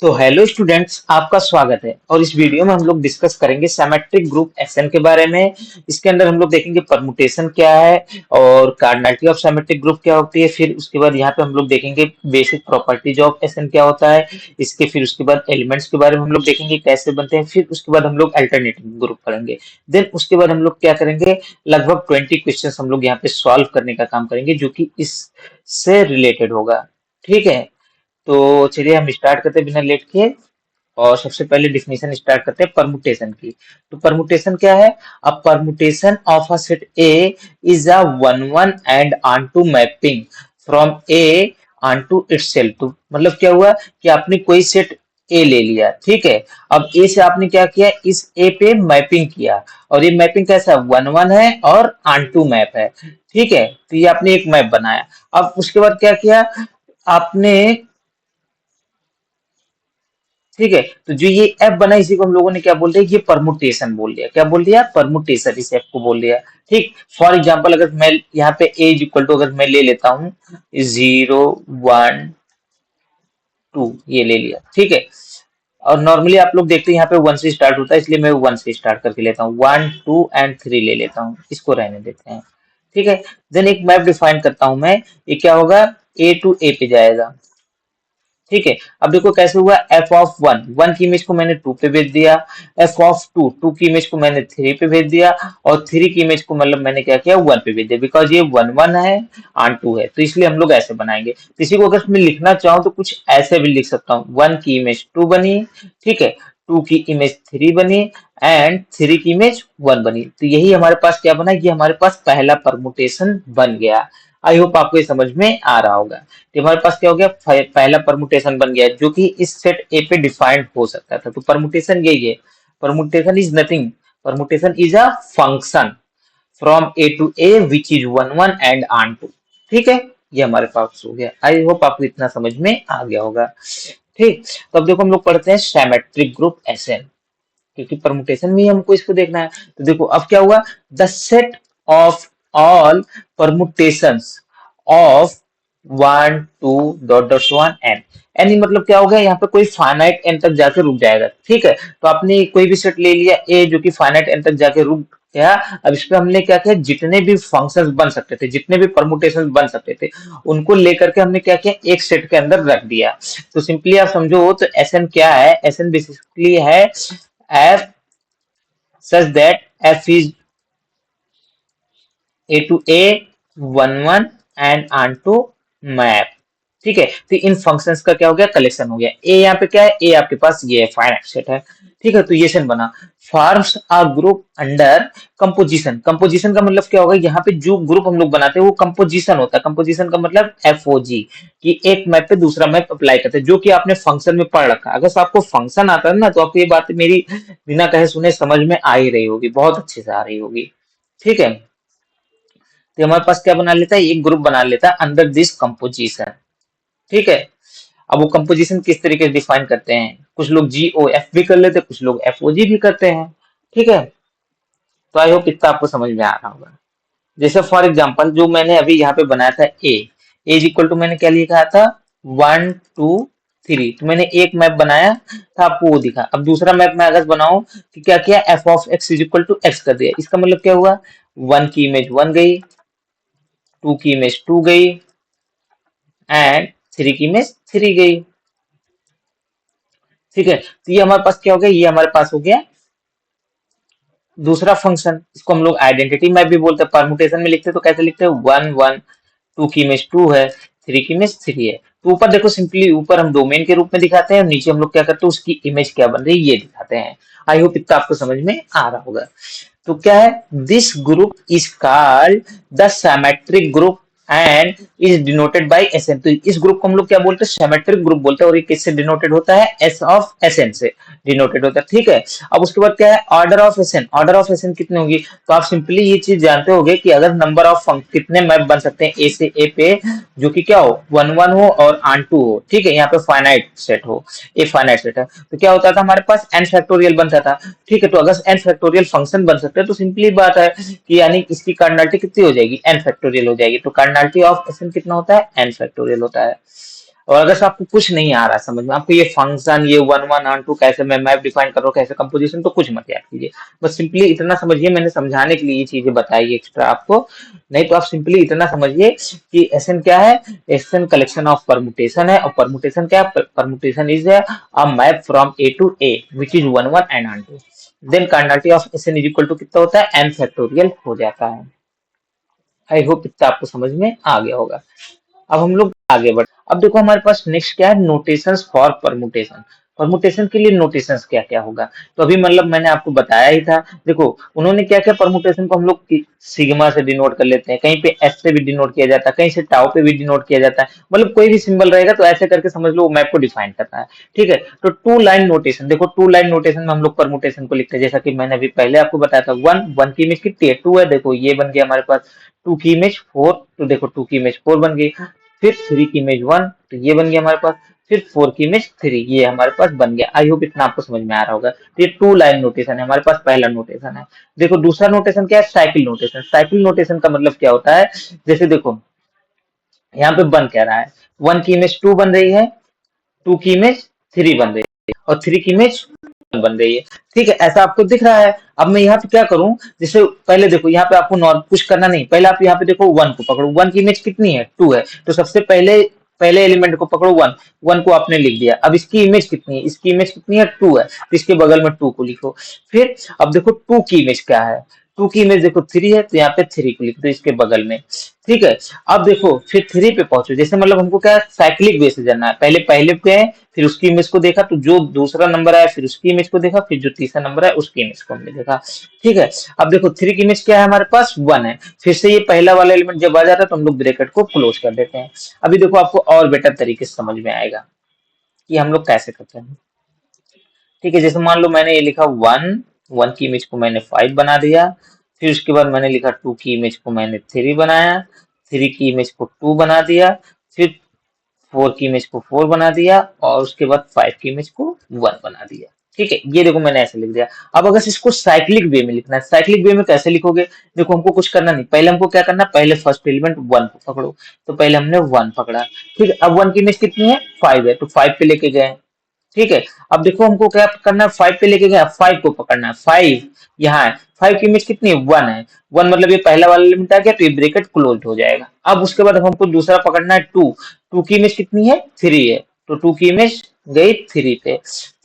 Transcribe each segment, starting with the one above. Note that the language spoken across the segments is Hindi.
तो हेलो स्टूडेंट्स, आपका स्वागत है। और इस वीडियो में हम लोग डिस्कस करेंगे सिमेट्रिक ग्रुप एसएन के बारे में। इसके अंदर हम लोग देखेंगे परमुटेशन क्या है और कार्डिनलिटी ऑफ सिमेट्रिक ग्रुप क्या होती है। फिर उसके बाद यहाँ पे हम लोग देखेंगे बेसिक प्रॉपर्टीज ऑफ एसएन क्या होता है। फिर उसके बाद एलिमेंट्स के बारे में हम लोग देखेंगे कैसे बनते हैं। फिर उसके बाद हम लोग अल्टरनेटिव ग्रुप पढ़ेंगे। देन उसके बाद हम लोग क्या करेंगे, लगभग 20 क्वेश्चन हम लोग यहाँ पे सॉल्व करने का काम करेंगे जो कि इससे रिलेटेड होगा। ठीक है, तो चलिए हम स्टार्ट करते हैं बिना लेट के। और सबसे पहले डिफिनेशन स्टार्ट करते हैं परमुटेशन की। तो परमुटेशन क्या है? A permutation of a set A is a one one and onto mapping from A onto itself. तो मतलब क्या हुआ कि आपने कोई सेट ए ले लिया, ठीक है। अब ए से आपने क्या किया, इस ए पे मैपिंग किया। और ये मैपिंग कैसा है? वन वन है और ऑनटू मैप है, ठीक है। तो ये आपने एक मैप बनाया। अब उसके बाद क्या किया आपने, ठीक है। तो जो ये ऐप बना इसी को हम लोगों ने क्या बोल दिया, ये परमुटेशन बोल दिया। क्या बोल दिया? परमुटेशन, इस ऐप को बोल दिया। ठीक। फॉर एग्जांपल अगर मैं यहाँ पे ए इज इक्वल टू अगर मैं ले लेता हूँ 0 1 2, ये ले लिया, ठीक है। और नॉर्मली आप लोग देखते हैं यहाँ पे 1 से स्टार्ट होता है, इसलिए मैं 1 से स्टार्ट करके लेता हूँ। 1 2 एंड 3 ले लेता हूँ, इसको रहने देते हैं, ठीक है। देन एक मैप डिफाइन करता हूँ मैं। ये क्या होगा, ए टू ए पे जाएगा, ठीक है। अब देखो कैसे हुआ, एफ ऑफ वन, वन की इमेज को मैंने टू पे भेज दिया। एफ ऑफ टू, टू की इमेज को मैंने थ्री पे भेज दिया। और थ्री की इमेज को मतलब मैंने क्या किया, वन पे भेज दिया। बिकॉज ये वन वन है ऑन टू है, तो इसलिए हम लोग ऐसे बनाएंगे। तो इसी को अगर मैं लिखना चाहूँ तो कुछ ऐसे भी लिख सकता हूँ। वन की इमेज टू बनी, ठीक है। टू की इमेज थ्री बनी एंड थ्री की इमेज वन बनी। तो यही हमारे पास क्या बना, ये हमारे पास पहला परमुटेशन बन गया। आई होप आपको ये समझ में आ रहा होगा। तो हमारे पास क्या हो गया, पहला परमुटेशन बन गया जो कि इस सेट ए पे डिफाइंड हो सकता था। तो परमुटेशन यही है, permutation is nothing, permutation is a function from A to A which is one one and onto, ठीक है। ये हमारे पास हो गया। आई होप आपको इतना समझ में आ गया होगा, ठीक। तो अब देखो हम लोग पढ़ते हैं सिमेट्रिक ग्रुप एसएन, क्योंकि परमुटेशन में ही हमको इसको देखना है। तो देखो अब क्या हुआ, the set of all permutations of one two dot dot one n. N मतलब क्या हो गया, यहाँ पे कोई फाइनाइट एन तक जाके रुक जाएगा, ठीक है। तो आपने कोई भी सेट ले लिया ए जो कि फाइनाइट एन तक जाके रुक गया। अब इस पे हमने क्या किया, जितने भी फंक्शंस बन सकते थे, जितने भी परमुटेशन बन सकते थे, उनको लेकर के हमने क्या किया, एक सेट के अंदर रख दिया। तो सिंपली आप समझो तो एस एन क्या है, एस एन बेसिकली है f such that f is a to a one one and onto map, ठीक है। तो इन फंक्शंस का क्या हो गया, कलेक्शन हो गया। ए यहाँ पे क्या है, ए आपके पास ये है, फाइनाइट सेट है, ठीक है। तो ये सेट बना, forms a group under composition. Composition का मतलब क्या होगा, यहाँ पे जो ग्रुप हम लोग बनाते हैं वो कंपोजिशन होता है। कंपोजिशन का मतलब एफओजी, कि एक मैप पे दूसरा मैप अप्लाई करते हैं, जो कि आपने फंक्शन में पढ़ रखा है। अगर आपको फंक्शन आता है ना तो आपको ये बात मेरी बिना कहे सुने समझ में आ ही रही होगी, बहुत अच्छे से आ रही होगी, ठीक है। तो हमारे पास क्या बना लेता है, एक ग्रुप बना लेता है अंडर दिस कंपोजिशन, ठीक है। अब वो कंपोजिशन किस तरीके से डिफाइन करते हैं, कुछ लोग जी ओ एफ भी कर लेते हैं, कुछ लोग एफ ओ जी भी करते हैं, ठीक है। तो आई होप इतना आपको समझ में आ रहा होगा। जैसे फॉर एग्जांपल जो मैंने अभी यहाँ पे बनाया था ए, इज इक्वल टू मैंने क्या लिखा था, वन टू थ्री। तो मैंने एक मैप बनाया था, आपको वो दिखा। अब दूसरा मैप मैं अगर बनाऊं कि क्या किया, f of x is equal to x कर दिया। इसका मतलब क्या हुआ, वन की इमेज वन गई, टू की इमेज टू गई एंड थ्री की इमेज थ्री गई, ठीक है। तो ये हमारे पास क्या हो गया, ये हमारे पास हो गया दूसरा फंक्शन। इसको हम लोग आइडेंटिटी मैप भी बोलते हैं। परमुटेशन में लिखते हैं तो कैसे लिखते हैं, वन वन, टू की इमेज टू है, थ्री की इमेज थ्री है। तो ऊपर देखो सिंपली ऊपर हम डोमेन के रूप में दिखाते हैं और नीचे हम लोग क्या करते हैं, उसकी इमेज क्या बन रही है ये दिखाते हैं। आई होप इतना आपको समझ में आ रहा होगा। तो क्या है, this group is called the symmetric group and is denoted by S n. तो इस ग्रुप को हम लोग क्या बोलते हैं, सिमेट्रिक ग्रुप बोलते हैं। और ये किससे डिनोटेड होता है, एस ऑफ एसएन से डिनोटेड होता है, ठीक है। अब उसके बाद क्या है, order of S n. Order of S n कितनी होगी, तो आप सिंपली ये चीज जानते होगे कि अगर नंबर ऑफ कितने मैप बन सकते हैं ए से ए पे, जो कि क्या हो, वन वन हो और ऑन टू हो, ठीक है। यहाँ पे फाइनाइट सेट हो, ए फाइनाइट सेट है, तो क्या होता था हमारे पास एन फैक्टोरियल बनता था, ठीक है। तो अगर एन फैक्टोरियल फंक्शन बन सकते हैं तो सिंपली बात है कि यानी इसकी कार्डिनलिटी कितनी हो जाएगी, एन फैक्टोरियल हो जाएगी। तो कार्डिनलिटी ऑफ एसएन कितना होता है, एन फैक्टोरियल होता है। और अगर से आपको कुछ नहीं आ रहा समझ में, आपको ये फंक्शन, ये वन वन ऑन टू कैसे मैं मैप डिफाइन कर रहा हूँ, कैसे कंपोजिशन, तो कुछ मत याद कीजिए। बस सिंपली इतना समझिए, मैंने समझाने के लिए ये चीजें बताई एक्स्ट्रा आपको। नहीं तो आप सिंपली इतना समझिए कि एसएन क्या है। एसएन कलेक्शन ऑफ परमुटेशन है, और परमुटेशन क्या है, permutation is a map from A to A which is one one and onto. Then cardinality of Sn is equal to कितना होता है, एन फैक्टोरियल हो जाता है। आई होप इतना आपको समझ में आ गया होगा। अब हम लोग आगे बढ़, अब देखो हमारे पास नेक्स्ट क्या है, नोटेशंस फॉर परमुटेशन। परमुटेशन के लिए नोटेशंस क्या क्या होगा, तो अभी मतलब मैंने आपको बताया ही था। देखो उन्होंने क्या क्या, परमुटेशन को हम लोग सिग्मा से डिनोट कर लेते हैं, कहीं पे एस से भी डिनोट किया जाता है, कहीं से टाउ पे भी डिनोट किया जाता है, मतलब कोई भी सिंबल रहेगा तो ऐसे करके समझ लो वो मैप को डिफाइन करता है। ठीक है, तो टू लाइन नोटेशन, देखो टू लाइन नोटेशन में हम लोग परमुटेशन को लिखते हैं, जैसा कि मैंने अभी पहले आपको बताया था। वन, वन की इमेज कितनी है, टू है, देखो ये बन गया हमारे पास। टू की इमेज फोर, तो देखो टू की इमेज फोर बन गई। फिर थ्री की इमेज वन, तो ये बन गया हमारे पास। फिर फोर की इमेज थ्री, ये हमारे पास बन गया। आई होप इतना आपको समझ में आ रहा होगा। तो ये टू लाइन नोटेशन है हमारे पास, पहला नोटेशन है। देखो दूसरा नोटेशन क्या है, साइकिल नोटेशन। साइकिल नोटेशन का मतलब क्या होता है, जैसे देखो यहाँ पे बन क्या रहा है, वन की इमेज टू बन रही है, टू की इमेज थ्री बन रही है, और थ्री की इमेज बन रही है। ठीक है, ऐसा आपको दिख रहा है। अब मैं यहाँ पे क्या करूं, जैसे पहले देखो यहाँ पे आपको नॉर्म कुछ करना नहीं, पहले आप यहाँ पे देखो वन को पकड़ो, वन की इमेज कितनी है, टू है, तो सबसे पहले पहले एलिमेंट को पकड़ो वन, वन को आपने लिख दिया। अब इसकी इमेज कितनी है, इसकी इमेज कितनी है, टू है, तो इसके बगल में टू को लिखो। फिर अब देखो टू की इमेज क्या है, टू की इमेज देखो थ्री है, तो यहाँ पे थ्री को लिख दो इसके बगल में। ठीक है, अब देखो फिर थ्री पे पहुंचो, जैसे मतलब हमको क्या साइक्लिक वे से जाना है, पहले पहले पे है, फिर उसकी इमेज को देखा, तो जो दूसरा नंबर आया फिर उसकी इमेज को देखा, फिर जो तीसरा नंबर है उसकी इमेज को हमने देखा। ठीक है, अब देखो थ्री की इमेज क्या है हमारे पास, वन है, फिर से ये पहला वाला एलिमेंट जब आ जाता है तो हम लोग ब्रैकेट को क्लोज कर देते हैं। अभी देखो आपको और बेटर तरीके से समझ में आएगा कि हम लोग कैसे करते हैं। ठीक है, जैसे मान लो मैंने ये लिखा वन, वन की इमेज को मैंने फाइव बना दिया, फिर उसके बाद मैंने लिखा टू की इमेज को मैंने थ्री बनाया, थ्री की इमेज को टू बना दिया, फिर फोर की इमेज को फोर बना दिया, और उसके बाद फाइव की इमेज को वन बना दिया। ठीक है, ये देखो मैंने ऐसे लिख दिया। अब अगर इसको साइक्लिक वे में लिखना है, साइक्लिक वे में कैसे लिखोगे, देखो हमको कुछ करना नहीं, पहले हमको क्या करना है, पहले फर्स्ट एलिमेंट वन को पकड़ो, तो पहले हमने वन पकड़ा। ठीक है, अब वन की इमेज कितनी है, फाइव है, तो फाइव पे लेके गए। ठीक है, अब देखो हमको क्या करना है, फाइव पे लेके गया, फाइव को पकड़ना है, फाइव यहाँ है, फाइव की इमेज कितनी है, वन है, वन मतलब ये पहला वाला एलिमेंट आ गया, तो ये ब्रैकेट क्लोज हो जाएगा। अब उसके बाद हमको दूसरा पकड़ना है टू, टू की इमेज कितनी है, थ्री है, तो टू की इमेज गई थ्री पे।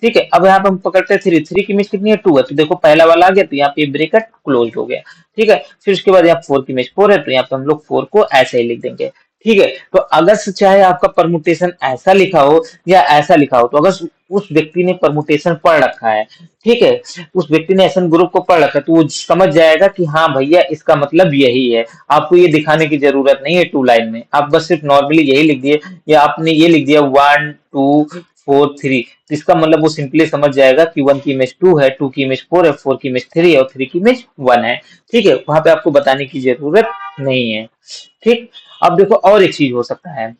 ठीक है, अब यहाँ पे हम पकड़ते हैं थ्री, थ्री की इमेज कितनी है, टू है, तो देखो पहला वाला आ गया, तो यहाँ पे ब्रैकेट क्लोज हो गया। ठीक है, फिर उसके बाद यहाँ फोर की इमेज फोर है, तो यहाँ पे हम लोग फोर को ऐसे ही लिख देंगे। ठीक है, तो अगर से चाहे आपका परमुटेशन ऐसा लिखा हो या ऐसा लिखा हो, तो अगर उस व्यक्ति ने परमुटेशन पढ़ रखा है, ठीक है, उस व्यक्ति ने एसन ग्रुप को पढ़ रखा है, तो वो समझ जाएगा कि हाँ भैया इसका मतलब यही है। आपको ये दिखाने की जरूरत नहीं है टू लाइन में, आप बस सिर्फ नॉर्मली यही लिख दिए, या आपने ये लिख दिया वन टू फोर थ्री, तो इसका मतलब वो सिंपली समझ जाएगा कि वन की इमेज टू है, टू की इमेज फोर है, फोर की इमेज थ्री है, और थ्री की इमेज वन है। ठीक है, वहां पे आपको बताने की जरूरत नहीं है। ठीक, अब देखो और एक चीज हो सकता है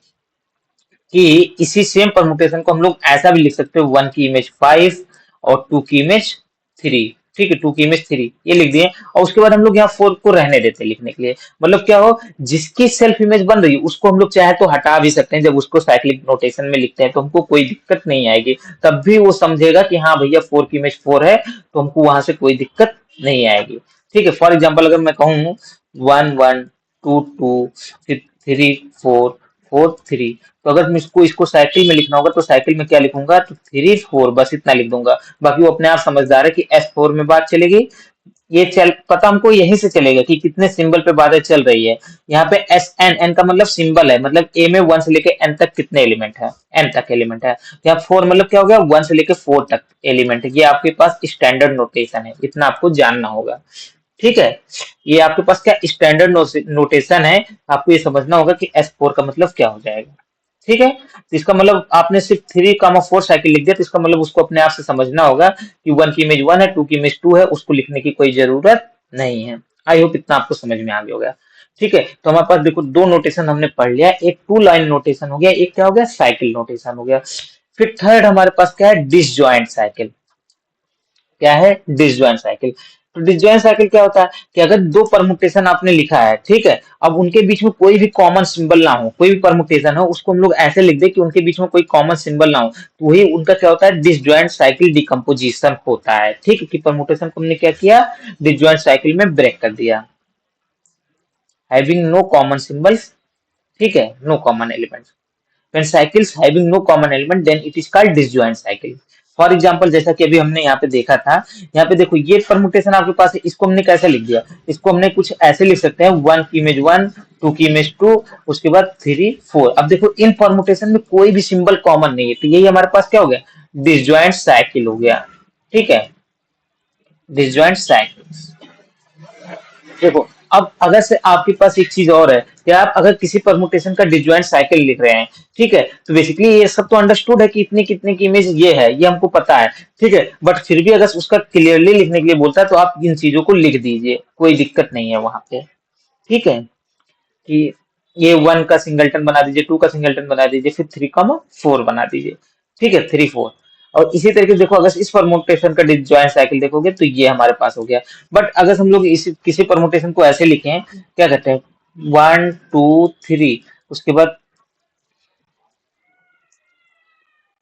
कि इसी सेम परमुटेशन को हम लोग ऐसा भी लिख सकते हो, वन की इमेज फाइव और टू की इमेज थ्री। ठीक है, टू की इमेज थ्री ये लिख दिए, और उसके बाद हम लोग यहाँ फोर को रहने देते हैं लिखने के लिए। मतलब क्या हो, जिसकी सेल्फ इमेज बन रही है उसको हम लोग चाहे तो हटा भी सकते हैं, जब उसको साइक्लिक नोटेशन में लिखते हैं तो हमको कोई दिक्कत नहीं आएगी, तब भी वो समझेगा कि हाँ भैया फोर की इमेज फोर है, तो हमको वहां से कोई दिक्कत नहीं आएगी। ठीक है, फॉर एग्जाम्पल अगर मैं कहूँ वन वन टू टू, फिर थ्री फोर, फोर थ्री, तो अगर मुझको इसको साइकिल में लिखना होगा तो साइकिल में क्या लिखूंगा, तो थ्री फोर बस इतना लिख दूंगा। बाकी वो अपने आप समझदार है कि एस फोर में बात चलेगी, ये चल पता हमको यहीं से चलेगा कि कितने सिंबल पे बातें चल रही है। यहाँ पे एस एन, एन का मतलब सिंबल है, मतलब ए में वन से लेके एन तक कितने एलिमेंट है, एन तक एलिमेंट है। यहाँ फोर मतलब क्या हो गया, वन से लेके फोर तक एलिमेंट है। ये आपके पास स्टैंडर्ड नोटेशन है, इतना आपको जानना होगा। ठीक है, ये आपके पास क्या स्टैंडर्ड नोटेशन है, आपको ये समझना होगा कि एस फोर का मतलब क्या हो जाएगा। ठीक है, तो इसका मतलब आपने सिर्फ थ्री कामा फोर साइकिल लिख दिया, तो इसका मतलब उसको अपने आप से समझना होगा कि वन की इमेज वन है, टू की इमेज टू है, उसको लिखने की कोई जरूरत नहीं है। आई होप इतना आपको समझ में आ गया होगा। ठीक है, तो हमारे पास देखो दो नोटेशन हमने पढ़ लिया, एक टू लाइन नोटेशन हो गया, एक क्या हो गया, साइकिल नोटेशन हो गया। फिर थर्ड हमारे पास क्या है, डिसजॉइंट साइकिल। क्या है, डिसजॉइंट साइकिल। तो डिसजॉइंट साइकिल क्या होता है कि अगर दो परमुटेशन आपने लिखा है, ठीक है, अब उनके बीच में कोई भी कॉमन सिंबल ना हो, कोई भी परमुटेशन हो, उसको हम लोग ऐसे लिख दे कि उनके बीच में कोई कॉमन सिंबल ना हो, तो वही उनका क्या होता है, डिसजॉइंट साइकिल डिकम्पोजिशन होता है। ठीक है, कि परमुटेशन को हमने क्या किया, डिसजॉइंट साइकिल में ब्रेक कर दिया। हैविंग नो कॉमन सिंबल्स, ठीक है, no common elements. When cycles having no common element, then it is called disjoint cycle. For example जैसा कि अभी हमने यहाँ पे देखा था, यहाँ पे देखो ये परमुटेशन आपके पास है, इसको हमने कैसे लिख दिया, इसको हमने कुछ ऐसे लिख सकते हैं, वन की इमेज वन, टू की इमेज टू, उसके बाद थ्री फोर। अब देखो इन परमुटेशन में कोई भी सिंबल कॉमन नहीं है, तो यही हमारे पास क्या हो गया, डिसजॉइंट साइकिल हो गया। ठीक है, डिसजॉइंट साइकिल। देखो अब अगर से आपके पास एक चीज और है कि आप अगर किसी परमुटेशन का डिसजॉइंट साइकिल लिख रहे हैं, ठीक है, तो बेसिकली ये सब तो अंडरस्टूड है कि इतने कितने की इमेज ये है, ये हमको पता है, ठीक है, बट फिर भी अगर उसका क्लियरली लिखने के लिए बोलता है तो आप इन चीजों को लिख दीजिए, कोई दिक्कत नहीं है वहां पे। ठीक है, कि ये वन का सिंगलटन बना दीजिए, टू का सिंगलटन बना दीजिए, फिर थ्री कॉमा फोर बना दीजिए। ठीक है, थ्री फोर। और इसी तरीके से देखो अगर इस परमुटेशन का डिसजॉइंट साइकिल देखोगे तो ये हमारे पास हो गया। बट अगर हम लोग इसी किसी परमुटेशन को ऐसे लिखें, क्या कहते हैं, वन टू थ्री, उसके बाद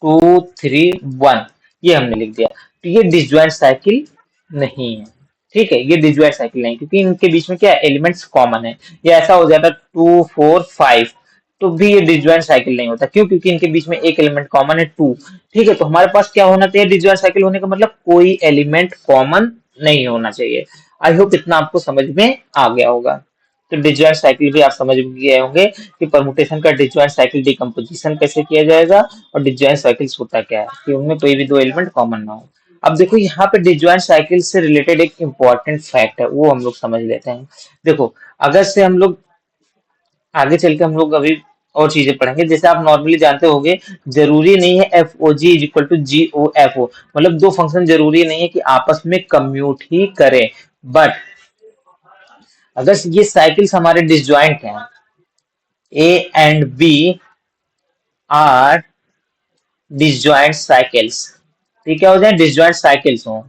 टू थ्री वन, ये हमने लिख दिया, तो ये डिसजॉइंट साइकिल नहीं है। ठीक है, ये डिसजॉइंट साइकिल नहीं, क्योंकि इनके बीच में क्या एलिमेंट्स कॉमन है। ये ऐसा हो जाता टू फोर फाइव, तो भी ये डिसजॉइंट साइकिल नहीं होता, क्यों, क्योंकि इनके बीच में एक एलिमेंट कॉमन है टू। ठीक है, तो हमारे पास क्या होना चाहिए, डिसजॉइंट साइकिल होने का मतलब कोई एलिमेंट कॉमन नहीं होना चाहिए। आई होप इतना आपको समझ में आ गया होगा। तो डिसजॉइंट साइकिल भी आप समझ गए होंगे कि परमुटेशन का डिसजॉइंट साइकिल डिकम्पोजिशन कैसे किया जाएगा, और डिसजॉइंट साइकिल्स होता क्या है, कि उनमें कोई भी दो एलिमेंट कॉमन ना हो। अब देखो यहाँ पे डिसजॉइंट साइकिल से रिलेटेड एक इंपॉर्टेंट फैक्ट है, वो हम लोग समझ लेते हैं। देखो अगर से हम लोग आगे चल के हम लोग अभी और चीजें पढ़ेंगे, जैसे आप नॉर्मली जानते होंगे, जरूरी नहीं है f o g is equal to g o f o, मतलब दो फंक्शन जरूरी नहीं है कि आपस में कम्यूट ही करें। बट अगर ये साइकिल्स हमारे डिसजॉइंट हैं, A and B are disjoint cycles, ठीक है, क्या हो जाए, डिसजॉइंट साइकिल्स हो,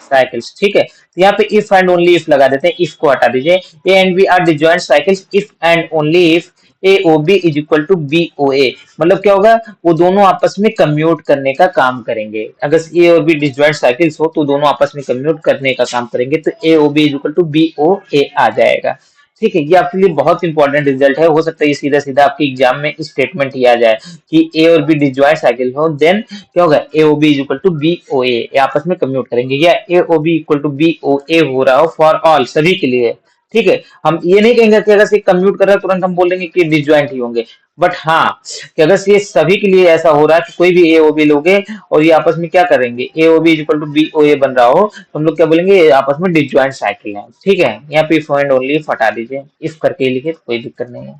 साइकिल्स। ठीक है, तो यहाँ पे इफ एंड ओनली इफ लगा देते हैं, इफ को हटा दीजिए, A and B are disjoint cycles if and only if A O B is equal to B O A. मतलब क्या होगा, वो दोनों आपस में कम्यूट करने का काम करेंगे। अगर ए और बी डिसजॉइंट साइकिल्स हो तो दोनों आपस में कम्यूट करने का काम करेंगे, तो A O B is equal to B O A आ जाएगा। ठीक है, ये आपके लिए बहुत इंपॉर्टेंट रिजल्ट है, हो सकता है ये सीधा सीधा आपके एग्जाम में स्टेटमेंट ही आ जाए कि ए और बी डिसजॉइंट साइकिल हो, देन क्या होगा, A O B is equal to B O A, आपस में कम्यूट करेंगे, या A O B equal to B O A हो रहा हो फॉर ऑल, सभी के लिए। ठीक है, हम ये नहीं कहेंगे कि अगर से कम्यूट कर रहा है तुरंत हम बोल देंगे कि डिसजॉइंट ही होंगे। बट हाँ, कि अगर ये सभी के लिए ऐसा हो रहा है कि कोई भी ए ओ बी लोगे और ये आपस में क्या करेंगे, A O B is equal to B O A बन रहा हो, तो हम लोग क्या बोलेंगे, ये आपस में डिसजॉइंट साइकिल है। ठीक है, यहाँ पे इफ एंड ओनली इफ हटा दीजिए, इफ करके लिखे तो कोई दिक्कत नहीं है।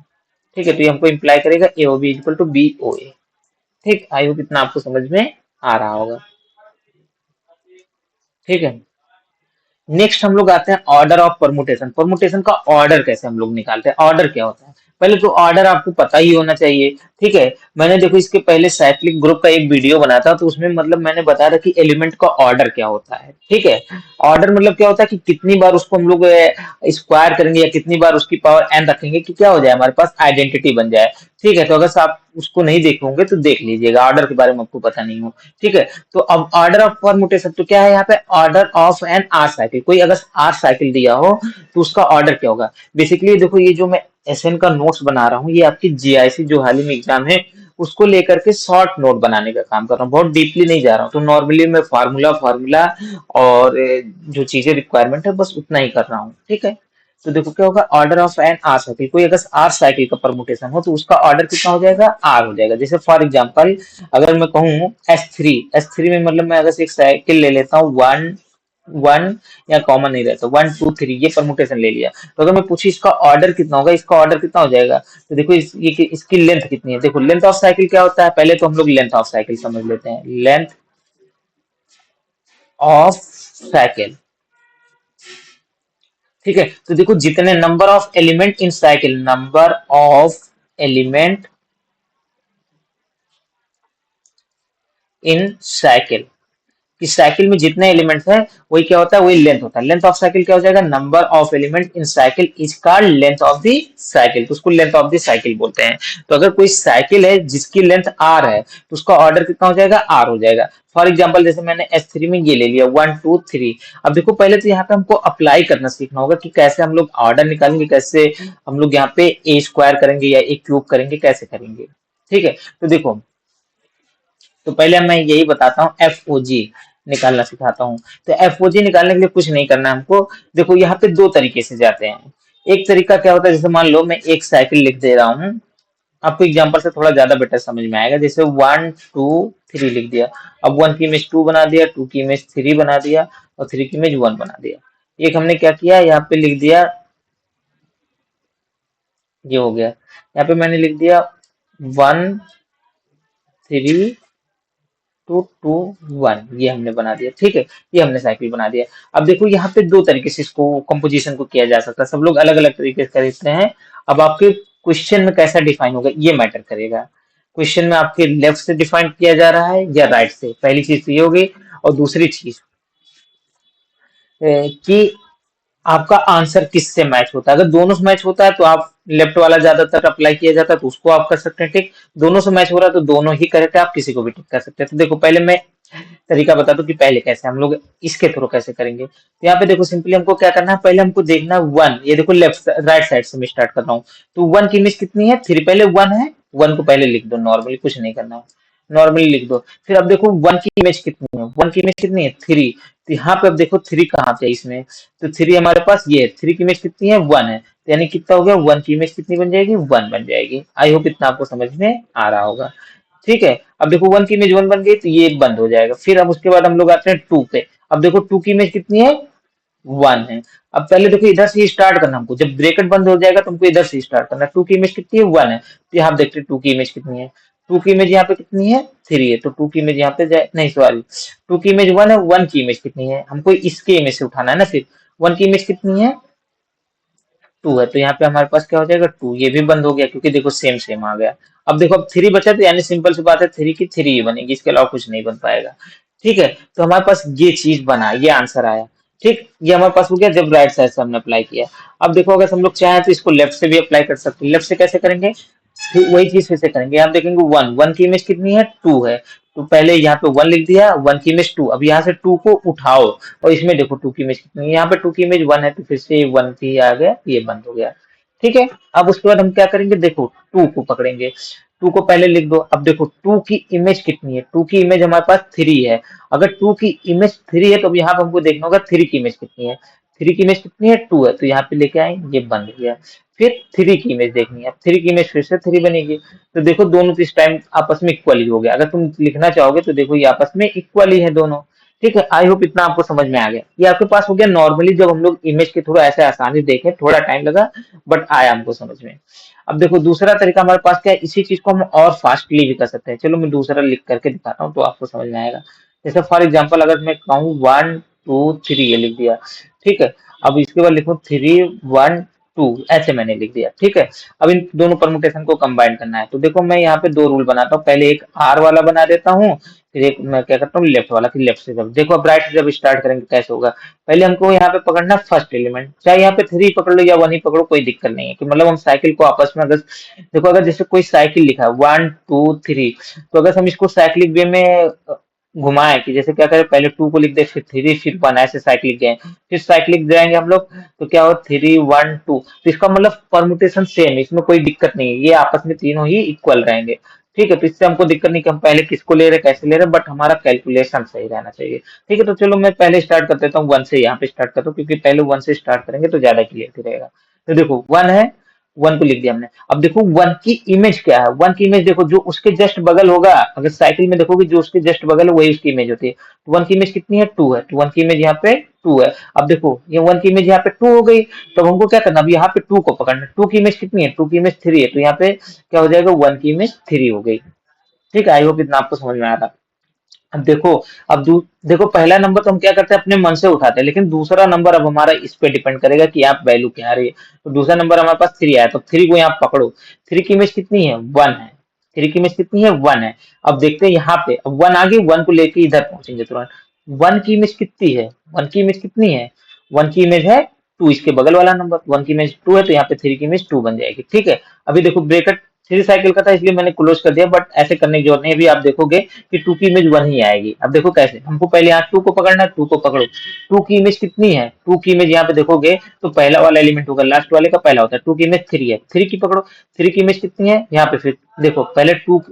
ठीक है, तो ये हमको इंप्लाई करेगा A O B is equal to B O A. ठीक, आई होप इतना आपको समझ में आ रहा होगा। ठीक है, नेक्स्ट हम लोग आते हैं ऑर्डर ऑफ परमुटेशन। परमुटेशन का ऑर्डर कैसे हम लोग निकालते हैं, ऑर्डर क्या होता है, पहले तो ऑर्डर आपको पता ही होना चाहिए। ठीक है, मैंने देखो इसके पहले साइक्लिक ग्रुप का एक वीडियो बनाया था, तो उसमें मतलब मैंने बताया था कि एलिमेंट का ऑर्डर क्या होता है। ठीक है, ऑर्डर मतलब क्या होता है कि कितनी बार उसको हम लोग स्क्वायर करेंगे या कितनी बार उसकी पावर एन रखेंगे कि क्या हो जाए, हमारे पास आइडेंटिटी बन जाए। ठीक है, तो अगर आप उसको नहीं देखे होंगे तो देख लीजिएगा, ऑर्डर के बारे में आपको पता नहीं हो। ठीक है, तो अब ऑर्डर ऑफ परमुटेशन तो क्या है, यहाँ पे order of an r cycle, कोई अगर आर साइकिल दिया हो तो उसका ऑर्डर क्या होगा। बेसिकली देखो ये जो मैं एसएन का नोट्स बना रहा हूँ, ये आपकी जीआईसी जो हाल ही में एग्जाम है उसको लेकर के शॉर्ट नोट बनाने का काम कर रहा हूँ, बहुत डीपली नहीं जा रहा हूँ। तो नॉर्मली मैं फार्मूला फार्मूला और जो चीजें रिक्वायरमेंट है बस उतना ही कर रहा हूँ। ठीक है, तो देखो क्या होगा, order of an r cycle, कोई अगर आर साइकिल का परमुटेशन हो तो उसका ऑर्डर कितना हो जाएगा, आर हो जाएगा। जैसे फॉर एग्जांपल अगर मैं कहूँ एस थ्री में मतलब मैं अगर एक साइकिल ले लेता हूँ वन वन, या कॉमन नहीं रहता, वन टू थ्री, ये परमुटेशन ले लिया, तो अगर मैं पूछी इसका ऑर्डर कितना होगा, इसका ऑर्डर कितना हो जाएगा, तो देखो इसकी लेंथ कितनी है। देखो लेंथ ऑफ साइकिल क्या होता है, पहले तो हम लोग लेंथ ऑफ साइकिल समझ लेते हैं, लेंथ ऑफ साइकिल। ठीक है, तो देखो जितने number of element in cycle, number of element in cycle, कि साइकिल में जितने एलिमेंट्स हैं वही क्या होता है, वही लेंथ होता है। लेंथ ऑफ साइकिल क्या हो जाएगा, number of element in cycle is called length of the cycle, तो उसको लेंथ ऑफ द साइकिल बोलते हैं। तो अगर कोई साइकिल है जिसकी लेंथ आर है तो उसका ऑर्डर कितना हो जाएगा, आर हो जाएगा। फॉर एग्जाम्पल जैसे मैंने S3 में ये ले लिया 1 2 3। अब देखो पहले तो यहाँ पे हमको अप्लाई करना सीखना होगा कि कैसे हम लोग ऑर्डर निकालेंगे, कैसे हम लोग यहाँ पे ए स्क्वायर करेंगे या ए क्यूब करेंगे, कैसे करेंगे। ठीक है, तो देखो, तो पहले मैं यही बताता हूँ, FOG निकालना सिखाता हूँ। तो FOG निकालने के लिए कुछ नहीं करना है हमको। देखो यहाँ पे दो तरीके से जाते हैं। एक तरीका क्या होता है, जैसे मान लो मैं एक साइकिल लिख दे रहा हूँ, आपको एग्जांपल से थोड़ा ज्यादा बेटर समझ में आएगा। जैसे 1 2 3 लिख दिया, अब 1 की इमेज 2 बना दिया, 2 की इमेज 3 बना दिया और 3 की इमेज 1 बना दिया। एक हमने क्या किया, यहाँ पे लिख दिया, ये हो गया। यहाँ पे मैंने लिख दिया 1 3 2 2 1, ये हमने बना दिया। ठीक है, ये हमने साइकिल बना दिया। अब देखो यहाँ पे दो तरीके से इसको कंपोजिशन को किया जा सकता है, सब लोग अलग अलग तरीके से करते हैं। अब आपके क्वेश्चन में कैसा डिफाइन होगा ये मैटर करेगा। क्वेश्चन में आपके लेफ्ट से डिफाइन किया जा रहा है या राइट से, पहली चीज तो ये होगी। और दूसरी चीज कि आपका आंसर किससे मैच होता है। अगर दोनों से मैच होता है तो आप लेफ्ट वाला ज्यादातर अप्लाई किया जाता है तो उसको आप कर सकते हैं टिक। दोनों से मैच हो रहा है तो दोनों ही करेक्ट है, आप किसी को भी टिक कर सकते हैं। तो देखो पहले मैं तरीका बता दूं कि पहले कैसे हम लोग इसके थ्रू कैसे करेंगे। तो यहाँ पे देखो सिंपली हमको क्या करना है, पहले हमको देखना है 1, ये देखो लेफ्ट राइट साइड से मैं स्टार्ट कर रहा हूँ। तो 1 की इमेज कितनी है, 3, पहले 1 है, 1 को पहले लिख दो, नॉर्मली कुछ नहीं करना है, नॉर्मली लिख दो। फिर अब देखो 1 की इमेज कितनी है, 1 की इमेज कितनी है, 3। तो यहाँ पे अब देखो 3 कहाँ पे है इसमें, तो 3 हमारे पास ये है, 3 की इमेज कितनी है, 1 है, तो यानी कितना हो गया, 1 की इमेज कितनी बन जाएगी, 1 बन जाएगी। आई होप इतना आपको समझ में आ रहा होगा। ठीक है, अब देखो 1 की इमेज 1 बन गई तो ये बंद हो जाएगा। फिर अब उसके बाद हम लोग आते हैं 2 पे। अब देखो 2 की इमेज कितनी है, 1 है। अब पहले देखो इधर से ही स्टार्ट करना हमको, जब ब्रैकेट बंद हो जाएगा तो हमको इधर से स्टार्ट करना है। 2 की इमेज कितनी है, 1 है, तो यहाँ आप देखते हैं 2 की इमेज कितनी है, 2 की इमेज यहाँ पे कितनी है, 3 है, तो 2 की इमेज यहाँ पे जाए, नहीं सॉरी, 2 की इमेज 1 है, 1 की इमेज कितनी है, हमको इसके इमेज से उठाना है ना। फिर 1 की इमेज कितनी है, 2 है, तो यहाँ पे हमारे पास क्या हो जाएगा, 2, ये भी बंद हो गया क्योंकि देखो सेम सेम आ गया। अब देखो अब 3 बचा, तो यानी सिंपल सी बात है 3 की 3 ही बनेगी, इसके अलावा कुछ नहीं बन पाएगा। ठीक है, तो हमारे पास ये चीज बना, ये आंसर आया। ठीक, ये हमारे पास हो गया जब राइट साइड से हमने अप्लाई किया। अब देखो अगर हम लोग चाहें तो इसको लेफ्ट से भी अप्लाई कर सकते हैं। लेफ्ट से कैसे करेंगे, फिर वही चीज फिर से करेंगे। आप देखेंगे 1, 1 की इमेज कितनी है, 2 है, तो पहले यहाँ पे 1 लिख दिया, 1 की इमेज 2, अब यहाँ से 2 को उठाओ और इसमें देखो 2 की इमेज कितनी है, यहाँ पे 2 की इमेज 1 है, तो फिर से 1 की आ गया, ये बंद हो गया। ठीक है, अब उसके बाद हम क्या करेंगे, देखो 2 को पकड़ेंगे, 2 को पहले लिख दो। अब देखो 2 की इमेज कितनी है, 2 की इमेज हमारे पास 3 है। अगर 2 की इमेज 3 है तो अब यहाँ पे हमको देखना होगा 3 की इमेज कितनी है, 3 की इमेज कितनी है, 2 है, तो यहाँ पे लेके आए, ये बंद हो गया। फिर 3 की इमेज देखनी है, अब 3 की इमेज फिर से 3 बनेगी। तो देखो दोनों इस टाइम आपस में इक्वल ही हो गया। अगर तुम लिखना चाहोगे तो देखो ये आपस में इक्वल ही है दोनों। ठीक है, आई होप इतना आपको समझ में आ गया। ये आपके पास हो गया नॉर्मली, जब हम लोग इमेज के थोड़ा ऐसे आसानी देखें, थोड़ा टाइम लगा बट आया हमको समझ में। अब देखो दूसरा तरीका हमारे पास क्या है, इसी चीज को हम और फास्टली भी कर सकते हैं। चलो मैं दूसरा लिख करके दिखाता हूँ तो आपको समझ में आएगा। जैसे फॉर एग्जाम्पल अगर मैं कहूँ 1 2 3, ये लिख दिया। ठीक है, अब इसके बाद लिखो 3 1 2, ऐसे मैंने लिख दिया। ठीक है, अब इन दोनों परमुटेशन को कंबाइन करना है, तो देखो मैं यहाँ पे दो रूल बनाता हूँ। पहले एक आर वाला बना देता हूँ, फिर एक मैं क्या करता हूँ लेफ्ट वाला, फिर लेफ्ट से जब देखो अब राइट से जब स्टार्ट करेंगे कैसे होगा। पहले हमको यहाँ पे पकड़ना फर्स्ट एलिमेंट, चाहे यहाँ पे 3 पकड़ लो या 1 ही पकड़ो, कोई दिक्कत नहीं है। कि मतलब हम साइकिल को आपस में अगर देखो, अगर जैसे कोई साइकिल लिखा है 1 2 3, तो अगर हम इसको साइक्लिक वे में घुमाए कि जैसे क्या करें, पहले 2 को लिख दे, फिर 3, फिर 1, ऐसे साइक्लिक गए, फिर साइक्लिक जाएंगे हम लोग, तो क्या हो 3 1 2, तो इसका मतलब परमुटेशन सेम है, इसमें कोई दिक्कत नहीं है, ये आपस में तीनों ही इक्वल रहेंगे। ठीक है, तो इससे हमको दिक्कत नहीं कि हम पहले किसको ले रहे कैसे ले रहे, बट हमारा कैलकुलेशन सही रहना चाहिए। ठीक है, तो चलो मैं पहले स्टार्ट कर देता हूँ 1 से, यहाँ पे स्टार्ट करता हूँ क्योंकि पहले 1 से स्टार्ट करेंगे तो ज्यादा क्लियर रहेगा। तो देखो 1 है, 1 को लिख दिया हमने। अब देखो 1 की इमेज क्या है, 1 की इमेज देखो जो उसके जस्ट बगल होगा, अगर साइकिल में देखोगे जो उसके जस्ट बगल है वही उसकी इमेज होती है। तो 1 की इमेज कितनी है, 2 है, तो 1 की इमेज यहाँ पे 2 है। अब देखो ये 1 की इमेज यहाँ पे 2 हो गई, तो हमको क्या करना, अब यहाँ पे 2 को पकड़ना। 2 की इमेज कितनी है, 2 की इमेज 3 है, तो यहाँ पे क्या हो जाएगा, 1 की इमेज 3 हो गई। ठीक है, आई होप इतना आपको समझ में आ रहा। अब देखो, देखो पहला नंबर तो हम क्या करते हैं अपने मन से उठाते हैं, लेकिन दूसरा नंबर अब हमारा इस पे डिपेंड करेगा कि आप वैल्यू क्या आ रही है। तो दूसरा नंबर हमारे पास 3 आया, तो 3 को यहाँ पकड़ो। 3 की इमेज कितनी है, 1 है, 3 की इमेज कितनी है, 1 है। अब देखते हैं यहाँ पे, अब 1 आ गई, 1 को लेके इधर पहुंचेंगे तुरंत। वन की इमेज कितनी है, वन की इमेज कितनी है, वन की इमेज है टू, इसके बगल वाला नंबर वन की इमेज टू है, तो यहाँ पे थ्री की इमेज टू बन जाएगी। ठीक है, अभी देखो ब्रेकेट थ्री साइकिल का था इसलिए मैंने क्लोज कर दिया, बट ऐसे करने की जरूरत नहीं है। अभी आप देखोगे कि टू की इमेज वन ही आएगी। अब देखो कैसे, हमको पहले यहाँ टू को पकड़ना है, टू को पकड़ो। टू की इमेज कितनी है, टू की इमेज यहाँ पे देखोगे तो पहला वाला एलिमेंट होगा, लास्ट वाले का पहला होता है। टू की इमेज थ्री है, थ्री की पकड़ो, थ्री की इमेज कितनी है यहाँ पे, फिर देखो पहले टू,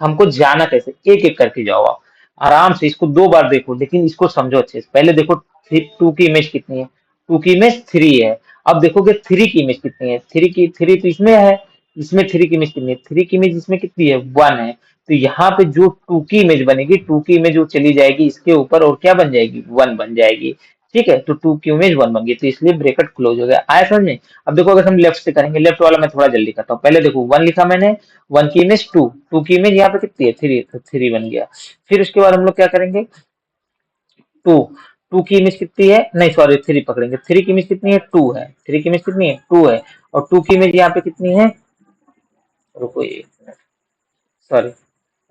हमको जाना कैसे, एक एक करके जाओ आप आराम से, इसको दो बार देखो लेकिन इसको समझो अच्छे से। पहले देखो टू की इमेज कितनी है, टू की इमेज थ्री है। अब देखोगे थ्री की इमेज कितनी है, थ्री तो इसमें है, इसमें थ्री की इमेज कितनी है, थ्री की इमेज इसमें कितनी है, वन है। तो यहाँ पे जो टू की इमेज बनेगी, टू की इमेज वो चली जाएगी इसके ऊपर और क्या बन जाएगी, वन बन जाएगी। ठीक है, तो टू की इमेज वन बन गई, तो इसलिए ब्रेकेट क्लोज हो गया। आया समझ में। अब देखो अगर हम लेफ्ट से करेंगे, लेफ्ट वाला मैं थोड़ा जल्दी करता हूँ। पहले देखो वन लिखा मैंने, वन की इमेज टू, टू की इमेज यहाँ पे कितनी है, थ्री, तो थ्री बन गया। फिर उसके बाद हम लोग क्या करेंगे, टू, टू की इमेज कितनी है, नहीं सॉरी थ्री पकड़ेंगे, थ्री की इमेज कितनी है, टू है, थ्री की इमेज कितनी है, टू है। और टू की इमेज यहाँ पे कितनी है, रुको एक मिनट, सॉरी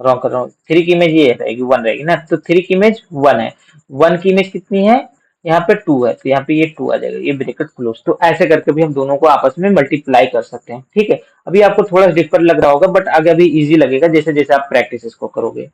रॉन्ग कर रहा हूँ, थ्री की इमेज ये रहेगी, वन रहेगी ना, तो थ्री की इमेज वन है, वन की इमेज कितनी है, यहाँ पे टू है, तो यहाँ पे ये टू आ जाएगा, ये ब्रैकेट क्लोज। तो ऐसे करके भी हम दोनों को आपस में मल्टीप्लाई कर सकते हैं। ठीक है, अभी आपको थोड़ा डिफरेंट लग रहा होगा, बट आगे अभी इजी लगेगा जैसे जैसे आप प्रैक्टिस इसको करोगे।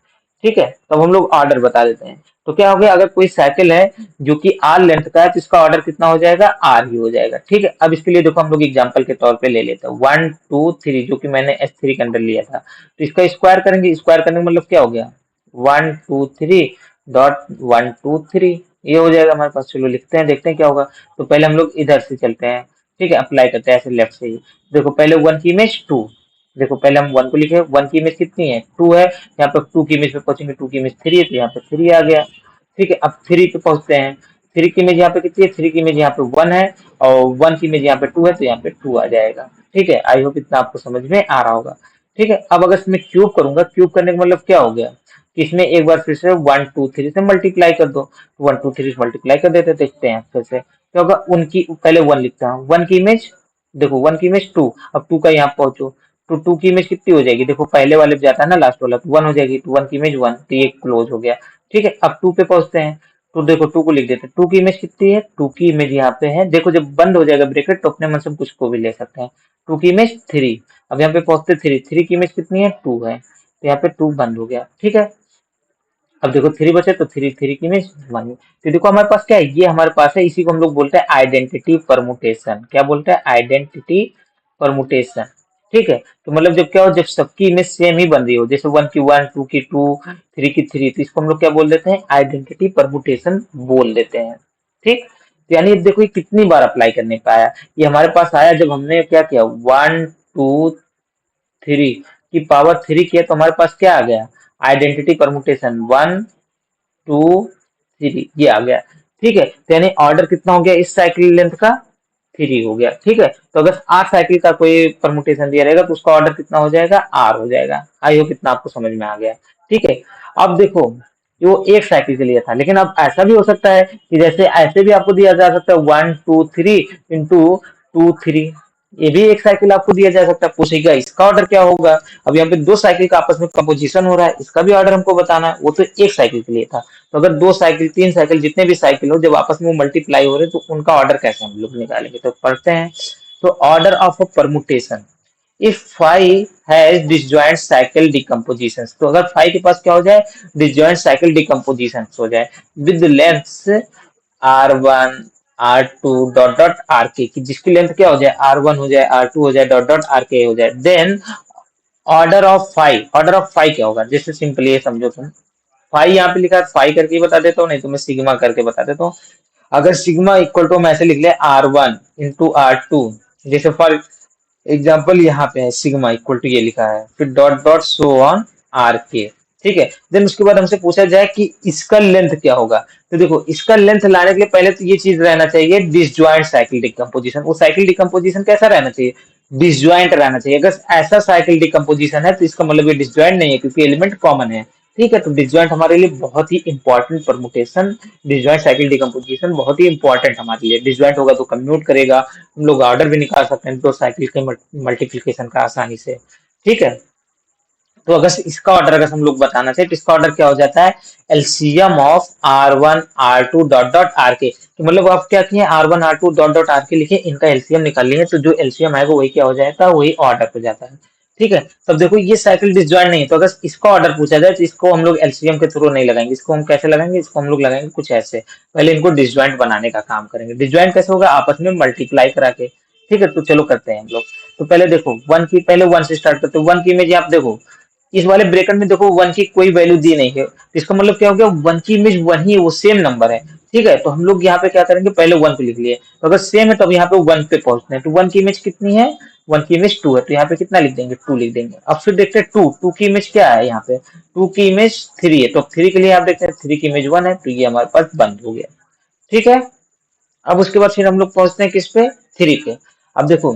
ठीक है, तब हम लोग ऑर्डर बता देते हैं। तो क्या हो गया, अगर कोई साइकिल है जो कि आर लेंथ का है, तो इसका ऑर्डर कितना हो जाएगा, आर ही हो जाएगा। ठीक है, अब इसके लिए देखो हम लोग एग्जांपल के तौर पे ले लेते हैं, वन टू थ्री, जो कि मैंने एस थ्री के अंदर लिया था। तो इसका स्क्वायर करेंगे, स्क्वायर करने का मतलब क्या हो गया, one two three dot one two three, ये हो जाएगा हमारे पास। चलो लिखते हैं, देखते हैं क्या होगा। तो पहले हम लोग इधर से चलते हैं, ठीक है, अप्लाई करते हैं ऐसे लेफ्ट से ही। देखो पहले वन की इमेज टू, देखो पहले हम वन को लिखे, वन की इमेज कितनी है, टू है, यहाँ पे टू की इमेज पे पहुंचेंगे, टू की इमेज थ्री है, तो यहाँ पे थ्री आ गया। ठीक है, अब थ्री पे पहुंचते हैं, थ्री की इमेज यहाँ पे कितनी है, थ्री की इमेज यहाँ पे वन है, और वन की इमेज यहाँ पे टू है, तो यहाँ पे टू आ जाएगा। ठीक है, आई होप इतना आपको समझ में आ रहा होगा। ठीक है, अब अगर इसमें क्यूब करूंगा, क्यूब करने का मतलब क्या हो गया कि इसमें एक बार फिर से वन टू थ्री से मल्टीप्लाई कर दो, वन टू थ्री से मल्टीप्लाई कर देते, देखते हैं फिर से क्या होगा। उनकी पहले वन लिखता हूँ, वन की इमेज, देखो वन की इमेज टू, अब टू का यहाँ पहुंचो, तो टू की इमेज कितनी हो जाएगी, देखो पहले वाले पे जाता है ना लास्ट वाला, तो वन हो जाएगी, तो वन की इमेज वन, तो ये क्लोज हो गया। ठीक है, अब टू पे पहुंचते हैं, तो देखो टू को लिख देते हैं, टू की इमेज कितनी है, टू की इमेज यहाँ पे है, देखो जब बंद हो जाएगा ब्रेकेट तो अपने मन से कुछ को भी ले सकते हैं। टू की इमेज थ्री, अब यहाँ पे पहुंचते थ्री, थ्री की इमेज कितनी है, टू है, तो यहाँ पे टू बंद हो गया। ठीक है, अब देखो थ्री बचे, तो थ्री, थ्री की इमेज वन, तो देखो हमारे पास क्या है, ये हमारे पास है, इसी को हम लोग बोलते हैं आइडेंटिटी परमुटेशन। क्या बोलते हैं, आइडेंटिटी परमुटेशन। ठीक है, तो मतलब जब क्या हो, जब सबकी इमेज सेम ही बन रही हो, जैसे वन की वन, टू की टू, थ्री की थ्री, तो इसको हम लोग क्या बोल देते हैं, आइडेंटिटी परमुटेशन बोल देते हैं। ठीक, तो यानी देखो ये कितनी बार अप्लाई करने का आया, ये हमारे पास आया जब हमने क्या किया, वन टू थ्री की पावर थ्री किया, तो हमारे पास क्या आ गया, identity permutation, one two three, ये आ गया। ठीक है, तो यानी ऑर्डर कितना हो गया इस साइकिल लेंथ का, थ्री हो गया। ठीक है, तो अगर आर साइकिल का कोई परमुटेशन दिया रहेगा तो उसका ऑर्डर कितना हो जाएगा, आर हो जाएगा। आई होप इतना आपको समझ में आ गया। ठीक है, अब देखो ये वो एक साइकिल के लिए था, लेकिन अब ऐसा भी हो सकता है कि जैसे ऐसे भी आपको दिया जा सकता है, one two three into two three, ये भी एक साइकिल आपको दिया जा सकता है। पूछेगा इसका ऑर्डर क्या होगा, अब यहाँ पे दो साइकिल का आपस में कंपोजिशन हो रहा है, इसका भी ऑर्डर हमको बताना है, वो तो एक साइकिल के लिए था। तो अगर दो साइकिल, तीन साइकिल, जितने भी साइकिल हो, जब आपस में वो मल्टीप्लाई हो रहे तो उनका ऑर्डर कैसे हम लोग निकालेंगे, तो पढ़ते हैं। तो order of a permutation, if five has disjoint cycle decomposition, तो अगर फाइव के पास क्या हो जाए, डिसजॉइंट साइकिल डिकम्पोजिशन हो जाए with lengths r one r two dot dot r k, की जिसकी लेंथ क्या हो जाए, आर वन हो जाए, आर टू हो जाए, डॉट डॉट आर के हो जाए, then order of five, order of five क्या होगा, जैसे सिंपली ये समझो तुम, फाइव यहाँ पे लिखा है, फाइव करके ही बता देता हूँ, नहीं तो मैं सिग्मा करके बता देता हूँ। अगर सिग्मा इक्वल टू हम ऐसे लिख ले, r one into r two, जैसे फॉर एग्जाम्पल यहाँ पे है सिग्मा इक्वल टू ये लिखा है, फिर dot dot so on r k. ठीक है, देन उसके बाद हमसे पूछा जाए कि इसका लेंथ क्या होगा, तो देखो इसका लेंथ लाने के लिए पहले तो ये चीज रहना चाहिए, डिसजॉइंट साइकिल डिकम्पोजिशन। वो साइकिल डिकम्पोजिशन कैसा रहना चाहिए, डिसजॉइंट रहना चाहिए। अगर ऐसा साइकिल डिकम्पोजिशन है तो इसका मतलब ये डिसजॉइंट नहीं है, क्योंकि एलिमेंट कॉमन है। ठीक है, तो डिसजॉइंट हमारे लिए बहुत ही important permutation, disjoint cycle decomposition बहुत ही इंपॉर्टेंट हमारे लिए। डिसजॉइंट होगा तो कम्यूट करेगा, हम लोग ऑर्डर भी निकाल सकते हैं दो साइकिल के मल्टीप्लीकेशन का आसानी से। ठीक है, तो अगर इसका ऑर्डर अगर हम लोग बताना चाहे तो इसका ऑर्डर क्या हो जाता है, LCM of R1 R2 dot dot r के। तो मतलब आप क्या किए, R1 R2 dot dot r के लिखे, इनका एलसीएम निकाल लिए, तो जो एलसीएम आएगा वही क्या हो जाएगा, वही ऑर्डर हो जाता है। ठीक है, तब देखो ये साइकिल डिसजॉइंट नहीं है, तो अगर इसका ऑर्डर पूछा जाए तो इसको हम लोग एलसीएम के थ्रू नहीं लगाएंगे, इसको हम कैसे लगाएंगे, इसको हम लोग लगाएंगे कुछ ऐसे, पहले इनको डिसजॉइंट बनाने का काम करेंगे। डिसजॉइंट कैसे होगा, आपस में मल्टीप्लाई करा के। ठीक है, तो चलो करते हैं हम लोग। तो पहले देखो वन की, पहले वन से स्टार्ट करते हैं। वन की इमेज आप देखो, इस वाले ब्रेकेट में देखो वन की कोई वैल्यू दी नहीं है, तो इसका मतलब क्या हो गया, वन की इमेज वन ही है, वो सेम नंबर है। ठीक है, तो हम लोग यहाँ पे क्या करेंगे, पहले वन को लिख लिए, तो अगर सेम है तो अब यहाँ पे वन पे पहुंचते हैं। तो वन की इमेज कितनी है, वन की इमेज टू है, तो यहाँ पे कितना लिख देंगे, टू लिख देंगे। अब फिर देखते हैं टू, टू की इमेज क्या है, यहाँ पे टू की इमेज थ्री है, तो थ्री के लिए आप देखते हैं थ्री की इमेज वन है, तो ये हमारे पास बंद हो गया। ठीक है, अब उसके बाद फिर हम लोग पहुंचते हैं किस पे, थ्री पे। अब देखो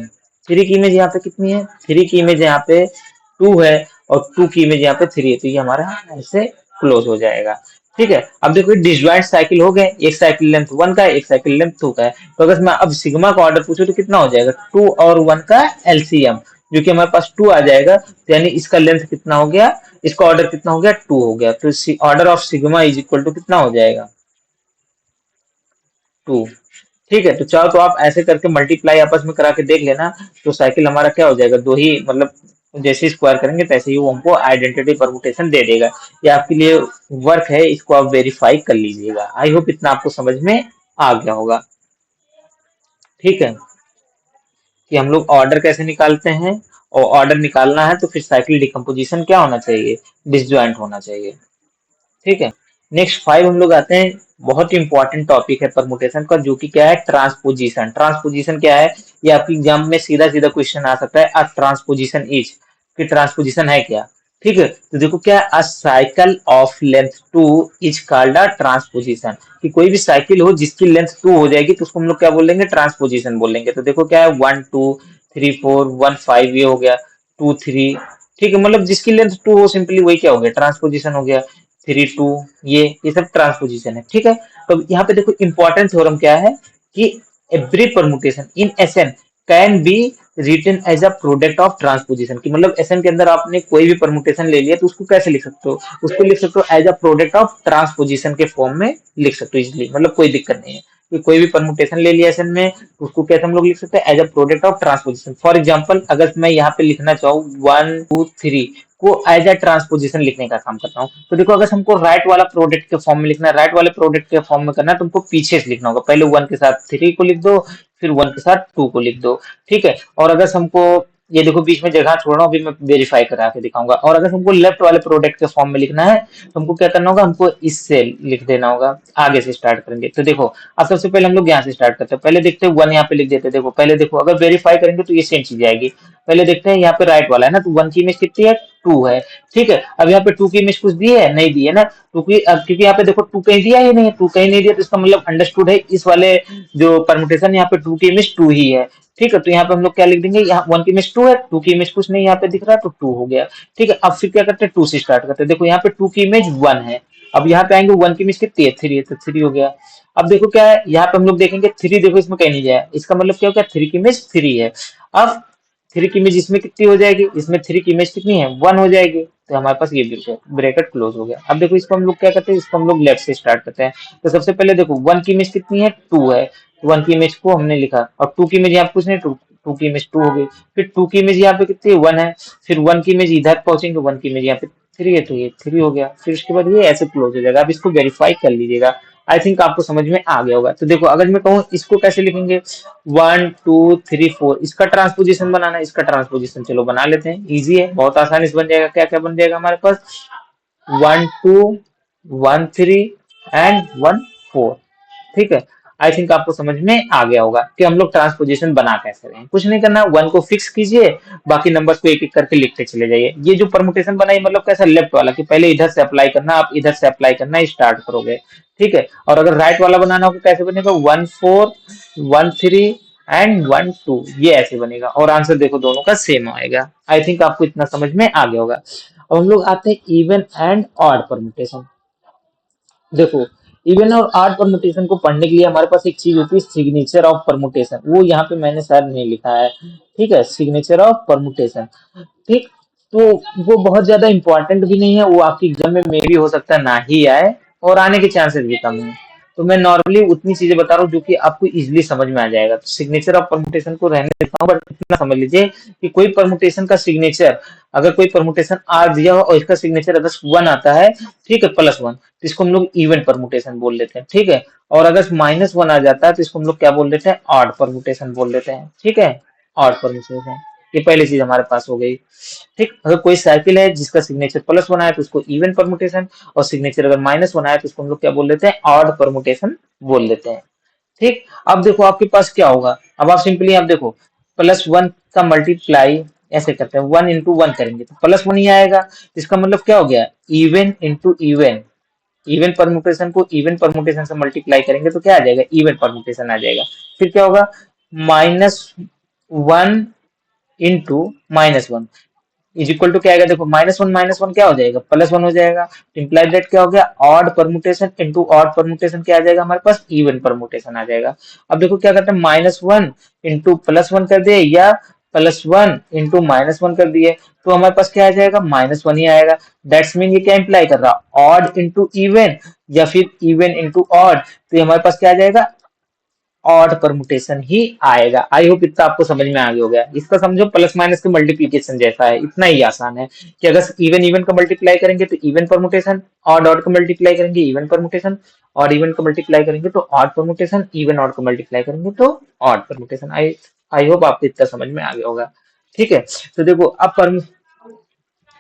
थ्री की इमेज यहाँ पे कितनी है, थ्री की इमेज यहाँ पे टू है, और टू की इमेज यहाँ पे थ्री है, तो ये हमारा ऐसे क्लोज हो जाएगा। ठीक है, अब देखो डिसजॉइंट साइकिल हो गए, एक साइकिल लेंथ वन का है, एक साइकिल लेंथ टू का है, तो अगर मैं अब सिग्मा का ऑर्डर पूछूं तो कितना हो जाएगा, टू और वन का एलसीएम, जो कि हमारे पास टू आ जाएगा, तो यानी इसका लेंथ कितना हो गया, इसका ऑर्डर कितना हो गया, टू हो गया, तो order of sigma is equal to कितना हो जाएगा, टू। ठीक है, तो चाहो तो आप ऐसे करके मल्टीप्लाई आपस में करा के देख लेना, तो साइकिल हमारा क्या हो जाएगा, दो ही मतलब जैसे स्क्वायर करेंगे तैसे ही वो हमको आइडेंटिटी परमुटेशन दे देगा। ये आपके लिए वर्क है, इसको आप वेरीफाई कर लीजिएगा। आई होप इतना आपको समझ में आ गया होगा। ठीक है, कि हम लोग ऑर्डर कैसे निकालते हैं, और ऑर्डर निकालना है तो फिर साइकिल डिकम्पोजिशन क्या होना चाहिए, डिसजॉइंट होना चाहिए। ठीक है, नेक्स्ट फाइव हम लोग आते हैं, बहुत ही इंपॉर्टेंट टॉपिक है परमुटेशन का, जो कि क्या है, ट्रांसपोजिशन। ट्रांसपोजिशन क्या है, ये आपकी एग्जाम में सीधा सीधा क्वेश्चन आ सकता है, अ ट्रांसपोजिशन इज, कि ट्रांसपोजिशन है क्या। ठीक है, तो देखो क्या है, अ cycle of length two is called a transposition, कि कोई भी साइकिल हो जिसकी लेंथ टू हो जाएगी तो उसको हम लोग क्या बोलेंगे, ट्रांसपोजिशन बोलेंगे। तो देखो क्या है, one two three four one five, ये हो गया टू थ्री। ठीक है, मतलब जिसकी लेंथ टू हो सिंपली वही क्या हो गया, ट्रांसपोजिशन हो गया। थ्री टू, ये सब ट्रांसपोजिशन है। ठीक है, तो यहाँ पे देखो इंपॉर्टेंट थ्योरम क्या है, कि every permutation in S n can be written as a product of transposition, की मतलब एसएन के अंदर आपने कोई भी परमुटेशन ले लिया तो उसको कैसे लिख सकते हो, उसको लिख सकते हो as a product of transposition के फॉर्म में लिख सकते हो इजिली, मतलब कोई दिक्कत नहीं है, कि कोई भी परमुटेशन ले लिया एसएन में तो उसको कैसे हम लोग लिख सकते हैं, as a product of transposition. For example अगर मैं यहाँ पे लिखना चाहूँ वन टू थ्री को एज अ ट्रांसपोजिशन लिखने का काम करता हूँ, तो देखो अगर हमको राइट वाला प्रोडक्ट के फॉर्म में लिखना है, राइट वाले प्रोडक्ट के फॉर्म में करना है, तुमको पीछे से लिखना होगा, पहले वन के साथ थ्री को लिख दो, फिर वन के साथ टू को लिख दो। ठीक है, और अगर हमको, ये देखो बीच में जगह छोड़ रहा हूँ, अभी मैं वेरीफाई करा के दिखाऊंगा, और अगर हमको लेफ्ट वाले प्रोडक्ट के फॉर्म में लिखना है तो हमको क्या करना होगा, हमको इससे लिख देना होगा, आगे से स्टार्ट करेंगे। तो देखो अब सबसे पहले हम लोग यहाँ से स्टार्ट करते हैं, पहले देखते हैं वन यहाँ पे लिख देते हैं। देखो पहले देखो अगर वेरीफाई करेंगे तो ये सेम चीज आएगी। पहले देखते हैं यहाँ पे राइट वाला है ना, तो वन की इमेज कितनी है, टू है। ठीक है, अब यहाँ पे टू की इमेज कुछ दी है, नहीं दी है ना, क्योंकि यहाँ पे देखो टू कहीं दिया ही नहीं है, टू कहीं नहीं दिया, तो इसका मतलब अंडरस्टूड है इस वाले जो परमुटेशन यहाँ पे टू की इमेज टू ही है। ठीक है, तो यहाँ पे हम लोग क्या लिख देंगे, यहाँ वन की इमेज टू है, टू की इमेज कुछ नहीं यहाँ पे दिख रहा है, तो टू हो गया। ठीक है, अब फिर क्या करते हैं, टू से स्टार्ट करते हैं। देखो यहाँ पे टू की इमेज वन है, अब यहाँ पे आएंगे वन की इमेज कितनी है, थ्री है, तो थ्री हो गया। अब देखो क्या है, यहाँ पे हम लोग देखेंगे थ्री, देखो इसमें कहीं नहीं जाए, इसका मतलब क्या हो गया, थ्री की इमेज थ्री है। अब थ्री की इमेज इसमें कितनी हो जाएगी, इसमें थ्री की इमेज कितनी है, वन हो जाएगी, तो हमारे पास ये ब्रैकेट क्लोज हो गया। अब देखो इसको हम लोग क्या करते हैं, इसको हम लोग लेफ्ट से स्टार्ट करते हैं। तो सबसे पहले देखो वन की इमेज कितनी है, टू है, तो वन की इमेज को हमने लिखा, और टू की इमेज यहाँ पे कुछ नहीं, टू टू की इमेज टू हो गई। फिर टू की इमेज यहाँ पे कितनी है, वन है, फिर वन की इमेज इधर पहुंचेंगे, वन की इमेज यहाँ पे थ्री है, तो ये थ्री हो गया। फिर उसके बाद ये ऐसे क्लोज हो जाएगा। अब इसको वेरीफाई कर लीजिएगा, आई थिंक आपको समझ में आ गया होगा। तो देखो अगर मैं कहूँ इसको कैसे लिखेंगे, वन टू थ्री फोर, इसका ट्रांसपोजिशन बनाना है, इसका ट्रांसपोजिशन चलो बना लेते हैं, इजी है, बहुत आसानी से बन जाएगा। क्या क्या बन जाएगा हमारे पास, one two one three and one four. ठीक है, आई थिंक आपको समझ में आ गया होगा कि हम लोग ट्रांसपोजिशन बना कैसे रहे हैं। कुछ नहीं करना, वन को फिक्स कीजिए, बाकी नंबर्स को एक एक करके लिखते चले जाइए। ये जो परमुटेशन बनाई मतलब कैसा, लेफ्ट वाला, कि पहले इधर से अप्लाई करना, आप इधर से अप्लाई करना स्टार्ट करोगे। ठीक है, और अगर राइट वाला बनाना होगा कैसे बनेगा, one four one three and one two, ये ऐसे बनेगा, और आंसर देखो दोनों का सेम आएगा। आई थिंक आपको इतना समझ में आ गया होगा। अब हम लोग आते हैं इवन एंड ऑड परमुटेशन। देखो इवन और ऑड परमुटेशन को पढ़ने के लिए हमारे पास एक चीज होती है, सिग्नेचर ऑफ परमुटेशन, वो यहाँ पे मैंने शायद नहीं लिखा है। ठीक है, सिग्नेचर ऑफ परमुटेशन। ठीक, तो वो बहुत ज्यादा इंपॉर्टेंट भी नहीं है, वो आपकी एग्जाम में मे भी हो सकता है ना ही आए, और आने के चांसेस भी कम है। तो मैं नॉर्मली उतनी चीजें बता रहा हूँ जो कि आपको इजीली समझ में आ जाएगा। तो सिग्नेचर ऑफ परमुटेशन को रहने देता हूँ, बट इतना समझ लीजिए कि कोई परमुटेशन का सिग्नेचर, अगर कोई परमुटेशन आ दिया हो और इसका सिग्नेचर अगर 1 आता है, ठीक है, +1, तो इसको हम लोग इवन परमुटेशन बोल लेते हैं, ठीक है। और अगर -1 आ जाता है तो इसको हम लोग क्या बोल देते हैं, ऑड परमुटेशन बोल देते हैं, ठीक है, ऑड परमुटेशन। ये पहली चीज हमारे पास हो गई। ठीक, अगर कोई साइकिल है जिसका सिग्नेचर +1 आया तो उसको इवन परमुटेशन, और सिग्नेचर अगर -1 आया तो उसको हम लोग क्या बोल देते हैं, ऑड परमुटेशन बोल देते हैं। ठीक, अब देखो आपके पास क्या होगा। अब आप सिंपली आप देखो, +1 का मल्टीप्लाई ऐसे करते हैं, 1 × 1 करेंगे तो +1 ही आएगा। इसका मतलब क्या हो गया, even into even. Even permutation को इवन परमुटेशन से मल्टीप्लाई करेंगे तो क्या आ जाएगा, इवन परमुटेशन आ जाएगा। फिर क्या होगा, -1 इंटू -1 इज इक्वल टू क्या आएगा, देखो -1 क्या हो जाएगा, +1 हो जाएगा। इंप्लाइड दैट क्या हो गया, odd permutation into odd permutation क्या आ जाएगा हमारे पास, इवन परमुटेशन आ जाएगा। अब देखो क्या करते हैं, -1 इंटू +1 कर दिए, या +1 इंटू -1 कर दिए, तो हमारे पास क्या आ जाएगा, -1 ही आएगा। दैट्स मीन ये क्या इंप्लाई कर रहा है, ऑड इंटू इवन या फिर इवन इंटू ऑड, तो ये हमारे पास क्या आ जाएगा, ऑड परमुटेशन ही आएगा। आई होप इतना आपको समझ में आ गया होगा। इसका समझो प्लस माइनस के मल्टीप्लीकेशन जैसा है, इतना ही आसान है कि अगर इवन इवन का मल्टीप्लाई करेंगे तो इवन परमुटेशन, ऑड ऑड का मल्टीप्लाई करेंगे इवन परमुटेशन, ऑड इवन का मल्टीप्लाई करेंगे तो ऑड परमुटेशन, इवन ऑड का मल्टीप्लाई करेंगे तो ऑड परमुटेशन। आई होप आपको इतना समझ में आ गया होगा। ठीक है, तो देखो अब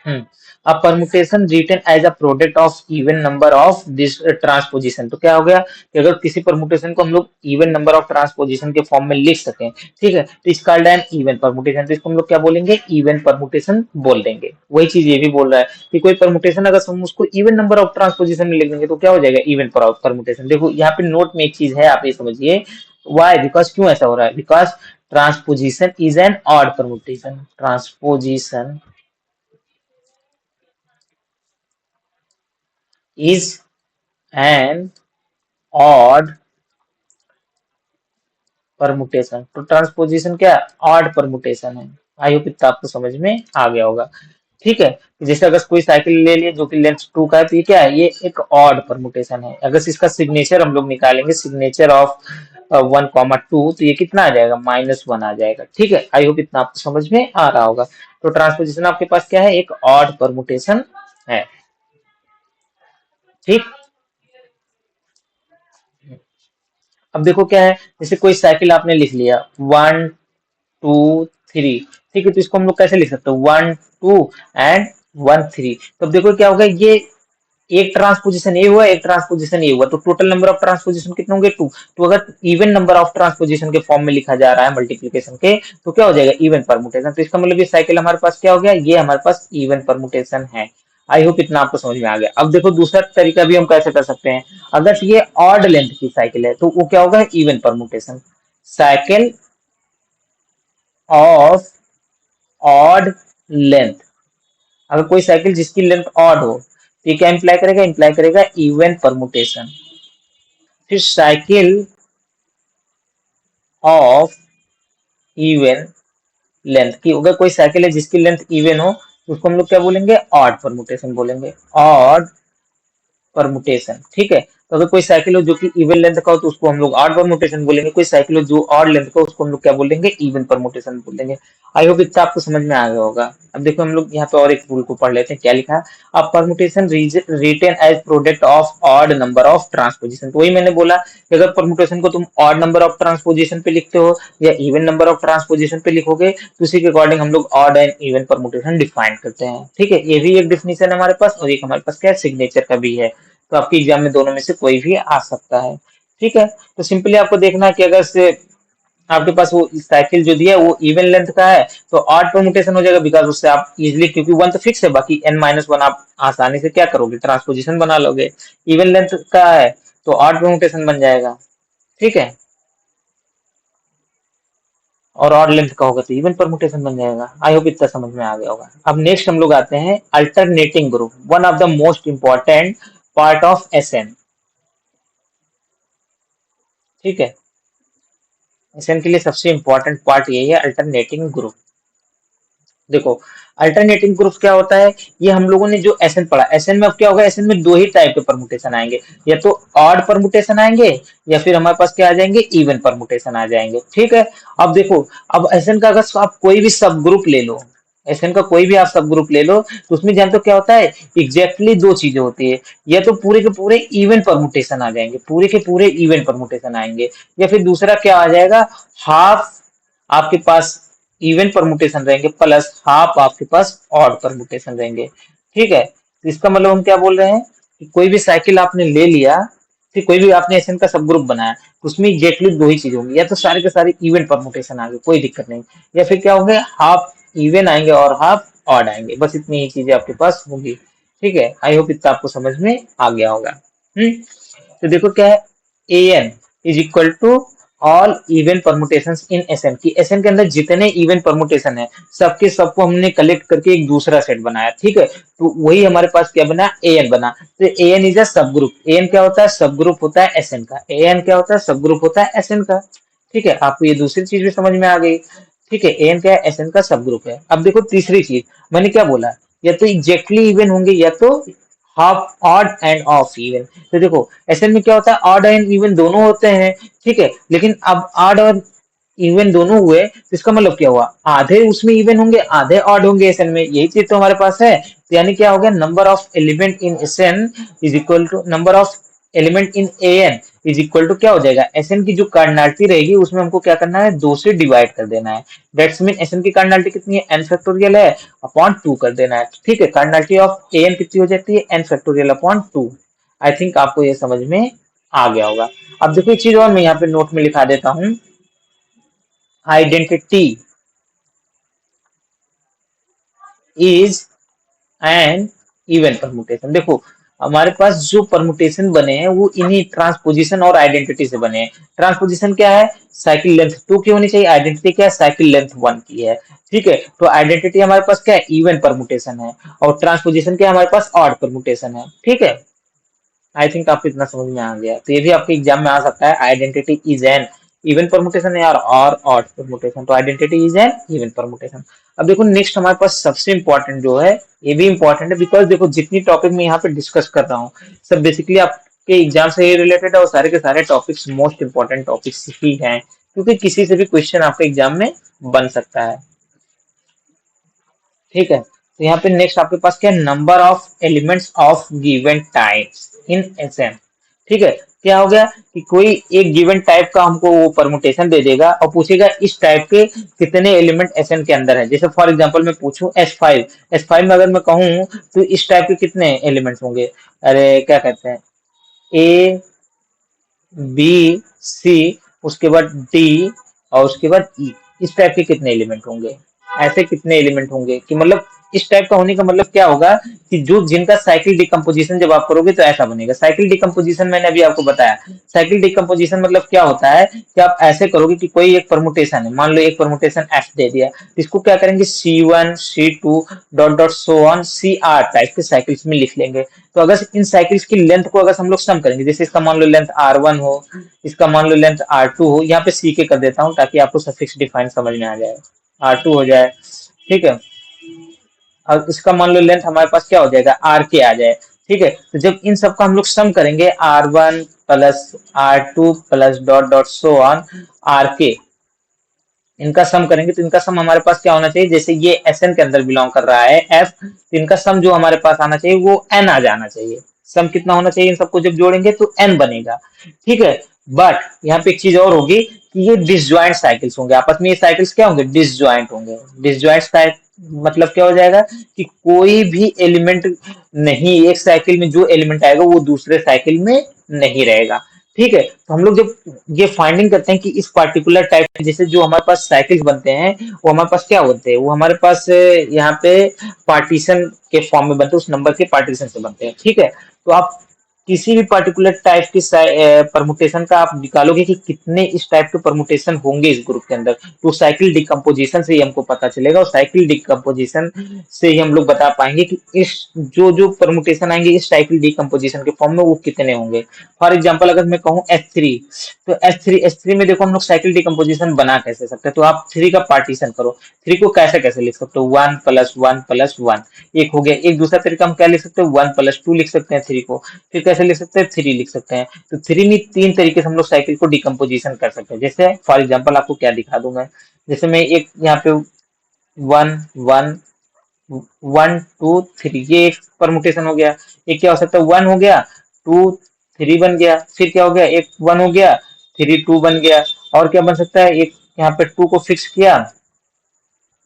हम्म अब permutation written as a product of even number of this transposition, तो क्या हो गया कि अगर किसी परमुटेशन को हम लोग इवन नंबर ऑफ ट्रांसपोजिशन के फॉर्म में लिख सकें, ठीक है, तो इस कॉल्ड एन इवन परमुटेशन, तो इसको हम लोग क्या बोलेंगे, इवन परमुटेशन बोल देंगे। वही चीज ये भी बोल रहा है कि कोई परमुटेशन अगर हम उसको इवन नंबर ऑफ ट्रांसपोजिशन में लिख देंगे तो क्या हो जाएगा, इवन परमुटेशन। देखो यहाँ पे नोट में एक चीज है, आप ये समझिए, वाई, बिकॉज क्यों ऐसा हो रहा है, because transposition is an odd permutation, transposition is an odd permutation. तो ट्रांसपोजिशन क्या है, ऑड परमुटेशन है। आई होप इतना आपको समझ में आ गया होगा। ठीक है, जैसे अगर कोई साइकिल ले लिए जो कि लेंथ 2 का है, तो ये क्या है, ये एक ऑड परमुटेशन है। अगर इसका सिग्नेचर हम लोग निकालेंगे, सिग्नेचर ऑफ 1, 2, तो ये कितना आ जाएगा, -1 आ जाएगा। ठीक है, आई होप इतना आपको समझ में आ रहा होगा। तो ट्रांसपोजिशन आपके पास क्या है, एक ऑड परमुटेशन है। ठीक, अब देखो क्या है, जैसे कोई साइकिल आपने लिख लिया 1, 2, 3, ठीक है, तो इसको हम लोग कैसे लिख सकते हैं, 1, 2 एंड 1, 3। तो अब देखो क्या होगा, ये एक ट्रांसपोजिशन ए हुआ, एक ट्रांसपोजिशन ए हुआ, तो टोटल नंबर ऑफ ट्रांसपोजिशन कितने होंगे, 2। तो अगर इवन नंबर ऑफ ट्रांसपोजिशन के फॉर्म में लिखा जा रहा है मल्टीप्लीकेशन के, तो क्या हो जाएगा, इवन परमुटेशन। तो इसका मतलब ये साइकिल हमारे पास क्या हो गया, ये हमारे पास इवन परमुटेशन है। आई होप इतना आपको समझ में आ गया। अब देखो दूसरा तरीका भी हम कैसे कर सकते हैं, अगर ये ऑड लेंथ की साइकिल है तो वो क्या होगा, even permutation, cycle of odd length. अगर कोई साइकिल जिसकी लेंथ ऑड हो तो ये क्या इंप्लाई करेगा, इंप्लाई करेगा इवन परमुटेशन। फिर साइकिल ऑफ इवन लेंथ की, अगर कोई साइकिल है जिसकी लेंथ इवन हो तो उसको हम लोग क्या बोलेंगे, ऑड परमुटेशन बोलेंगे, ऑड परमुटेशन। ठीक है, तो अगर कोई साइकिल हो जो कि इवन लेंथ का हो तो उसको हम लोग ऑड परमुटेशन बोलेंगे, कोई साइकिल हो जो ऑड लेंथ का हो उसको हम लोग क्या बोलेंगे, इवन परमुटेशन बोलेंगे। आई होप इतना आपको समझ में आ गया होगा। अब देखो हम लोग यहाँ पे और एक रूल को पढ़ लेते हैं, क्या लिखा है, अब permutation written as product of odd number of transposition. तो वही मैंने बोला कि अगर परमुटेशन को तुम ऑड नंबर ऑफ ट्रांसपोजिशन पे लिखते हो या इवन नंबर ऑफ ट्रांसपोजिशन पे लिखोगे तो उसी के अकॉर्डिंग हम लोग odd and even permutation define करते हैं। ठीक है, ये भी एक डिफिनेशन है हमारे पास, और एक हमारे पास क्या है, सिग्नेचर का भी है। तो आपके एग्जाम में दोनों में से कोई भी आ सकता है। ठीक है, तो सिंपली आपको देखना है कि अगर से आपके पास वो साइकिल जो दिया है वो इवन लेंथ का है तो ऑड परमुटेशन हो जाएगा, बिकॉज उससे आप इजिली, क्योंकि 1 तो फिक्स है, बाकी n-1 आप आसानी से क्या करोगे, ट्रांसपोजिशन बना लोगे। इवन लेंथ का है तो ऑड परमुटेशन बन जाएगा। ठीक है, और ऑड लेंथ का होगा तो इवन परमुटेशन बन जाएगा। आई होप इतना समझ में आ गया होगा। अब नेक्स्ट हम लोग आते हैं alternating group, one of the most important part of S n. ठीक है, एसएन के लिए सबसे इंपॉर्टेंट पार्ट यही है, अल्टरनेटिंग ग्रुप। देखो, अल्टरनेटिंग ग्रुप क्या होता है, ये हम लोगों ने जो एसएन पढ़ा, एसएन में अब क्या होगा, एसएन में दो ही टाइप के परमुटेशन आएंगे, या तो ऑड परमुटेशन आएंगे, या फिर हमारे पास क्या आ जाएंगे, इवन परमुटेशन आ जाएंगे। ठीक है। अब देखो, अब एसएन का अगर आप कोई भी सब ग्रुप ले लो, एसएन का कोई भी आप सब ग्रुप ले लो, तो उसमें जानते हो क्या होता है, एग्जैक्टली दो चीजें होती है, या तो पूरे के पूरे इवन परमुटेशन आ जाएंगे, पूरे के पूरे इवन परमुटेशन आएंगे, या फिर दूसरा क्या आ जाएगा, हाफ आपके पास इवन परमुटेशन रहेंगे प्लस हाफ आपके पास ऑड परमुटेशन रहेंगे। ठीक है। तो इसका मतलब हम क्या बोल रहे हैं कि कोई भी साइकिल आपने ले लिया, फिर कोई भी आपने एसएन का सब ग्रुप बनाया, तो उसमें एग्जैक्टली दो ही चीज होंगी, या तो सारे के सारे इवन परमुटेशन आ गए, कोई दिक्कत नहीं, या फिर क्या होंगे, हाफ इवन आएंगे और हाफ ऑड आएंगे, बस इतनी ही चीजें आपके पास होंगी। ठीक है। आई होप इतना आपको समझ में आ गया होगा। हम्म। तो देखो क्या है, A n is equal to all even permutation in Sn, की एसएन के अंदर जितने इवन परमुटेशन है, सबके सबको हमने कलेक्ट करके एक दूसरा सेट बनाया। ठीक है। तो वही हमारे पास क्या बना, ए एन बना। तो ए एन इज अ सब ग्रुप, ए एन क्या होता है, सब ग्रुप होता है एसएन का, ए एन क्या होता है, सब ग्रुप होता है एसएन का। ठीक है। आपको ये दूसरी चीज भी समझ में आ गई। ठीक है। ए एन क्या है, एसएन का सब ग्रुप है। अब देखो तीसरी चीज, मैंने क्या बोला, या तो एग्जैक्टली इवन होंगे, या तो half odd end of even. तो देखो एसएन में क्या होता है, ऑड एंड इवन दोनों होते हैं। ठीक है। लेकिन अब ऑड और इवन दोनों हुए, तो इसका मतलब क्या हुआ, आधे उसमें इवन होंगे, आधे ऑड होंगे एसएन में, यही चीज तो हमारे पास है। तो यानी क्या हो गया, number of element in S n is equal to number of element in A n is equal to क्या हो जाएगा, एसएन की जो कार्डिनलिटी रहेगी उसमें हमको क्या करना है, दो से डिवाइड कर देना है। दैट्स मीन एसएन की कार्डिनलिटी कितनी है, एन फैक्टोरियल है, अपॉन 2 कर देना है। ठीक है। कार्डिनलिटी ऑफ एएन कितनी हो जाती है, n factorial upon 2। I think आपको ये समझ में आ गया होगा। अब देखो एक चीज और मैं यहाँ पे नोट में लिखा देता हूँ, identity is an even permutation. देखो हमारे पास जो परमुटेशन बने हैं वो इन्हीं ट्रांसपोजिशन और आइडेंटिटी से बने हैं। ट्रांसपोजिशन क्या है, साइकिल लेंथ 2 की होनी चाहिए, आइडेंटिटी क्या है, साइकिल लेंथ 1 की है। ठीक है। तो आइडेंटिटी हमारे पास क्या है, इवन परमुटेशन है, और ट्रांसपोजिशन क्या है, हमारे पास ऑड परमुटेशन है। ठीक है। आई थिंक आपको इतना समझ में आ गया। तो ये भी आपके एग्जाम में आ सकता है, identity is an even permutation है, और ऑड परमुटेशन, तो identity is an even permutation. अब देखो नेक्स्ट हमारे पास सबसे इंपॉर्टेंट जो है, ये भी इंपॉर्टेंट है, बिकॉज देखो जितनी टॉपिक मैं यहाँ पे डिस्कस कर रहा हूँ सब बेसिकली आपके एग्जाम से ही रिलेटेड है, और सारे के सारे टॉपिक्स मोस्ट इंपॉर्टेंट टॉपिक्स ही हैं, क्योंकि किसी से भी क्वेश्चन आपके एग्जाम में बन सकता है। ठीक है। तो यहाँ पे नेक्स्ट आपके पास क्या है, number of elements of given types in S n. ठीक है। क्या हो गया कि कोई एक गिवन टाइप का हमको वो परमुटेशन दे देगा और पूछेगा इस टाइप के कितने एलिमेंट एसएन के अंदर है। जैसे फॉर एग्जांपल मैं पूछूं एस5, एस5 में अगर मैं कहूं तो इस टाइप के कितने एलिमेंट्स होंगे, अरे क्या कहते हैं, ए बी सी, उसके बाद डी, और उसके बाद ई, इस टाइप के कितने एलिमेंट होंगे, ऐसे कितने एलिमेंट होंगे, कि मतलब इस टाइप का होने का मतलब क्या होगा कि जो जिनका साइकिल डिकम्पोजिशन जब आप करोगे तो ऐसा बनेगा। साइकिल डिकम्पोजिशन मैंने अभी आपको बताया, साइकिल डिकम्पोजिशन मतलब क्या होता है कि आप ऐसे करोगे कि कोई एक परमुटेशन है, मान लो एक परमुटेशन एफ दे दिया, इसको क्या करेंगे, C1 C2 dot dot so on CR type के साइकिल्स में लिख लेंगे। तो अगर इन साइकिल्स की लेंथ को अगर हम लोग सम करेंगे, जैसे इसका मान लो लेंथ R1 हो, इसका मान लो लेंथ R2 हो, यहाँ पे सी के कर देता हूँ ताकि आपको सफिक्स डिफाइन समझ में आ जाए, R2 हो जाए। ठीक है। और इसका मान लो लेंथ हमारे पास क्या हो जाएगा, आर के आ जाए। ठीक है। तो जब इन सबका हम लोग सम करेंगे, R1 plus R2 plus dot dot so on r k, इनका सम करेंगे तो इनका सम हमारे पास क्या होना चाहिए, जैसे ये एसएन के अंदर बिलोंग कर रहा है एफ, तो इनका सम जो हमारे पास आना चाहिए वो एन आ जाना चाहिए। सम कितना होना चाहिए, इन सबको जब जोड़ेंगे तो एन बनेगा। ठीक है। बट यहाँ पे एक चीज और होगी कि ये डिसजॉइंट साइकिल्स होंगे, आपस में ये साइकिल्स क्या होंगे, डिसजॉइंट होंगे। डिसजॉइंट मतलब क्या हो जाएगा कि कोई भी एलिमेंट नहीं, एक साइकिल में जो एलिमेंट आएगा वो दूसरे साइकिल में नहीं रहेगा। ठीक है। तो हम लोग जब ये फाइंडिंग करते हैं कि इस पार्टिकुलर टाइप, जैसे जो हमारे पास साइकिल्स बनते हैं वो हमारे पास क्या होते हैं, वो हमारे पास यहाँ पे पार्टीशन के फॉर्म में बनते हैं, उस नंबर के पार्टीशन से बनते हैं। ठीक है। तो आप किसी भी पर्टिकुलर टाइप की परमुटेशन का आप निकालोगे कि कितने इस टाइप के परमुटेशन होंगे इस ग्रुप के अंदर, तो साइकिल डिकम्पोजिशन से ही हमको पता चलेगा, और साइकिल डिकम्पोजिशन से ही हम लोग बता पाएंगे कि इस जो जो परमुटेशन आएंगे इस साइकिल डिकम्पोजिशन के फॉर्म में वो कितने होंगे। फॉर एग्जाम्पल अगर मैं कहूँ H3, तो H3 में देखो हम लोग साइकिल डिकम्पोजिशन बना कैसे सकते हैं, तो आप थ्री का पार्टीशन करो। थ्री को कैसे कैसे लिख सकते हो, 1+1+1 एक हो गया। एक दूसरा तरीका हम क्या लिख सकते हैं, 1+2 लिख सकते हैं थ्री को। फिर कैसे लिख सकते हैं, थ्री लिख सकते हैं। तो थ्री में तीन तरीके से हम लोग साइकिल को डिकम्पोजिशन कर सकते हैं। जैसे फॉर एग्जाम्पल आपको क्या दिखा दूं मैं, जैसे मैं एक यहाँ पे वन वन 1 2 3 ये एक परमुटेशन हो गया। एक क्या हो सकता है, 1 हो गया, 2 3 बन गया। फिर क्या हो गया, एक 1 हो गया, 3 2 बन गया। और क्या बन सकता है, एक यहाँ पे 2 को फिक्स किया।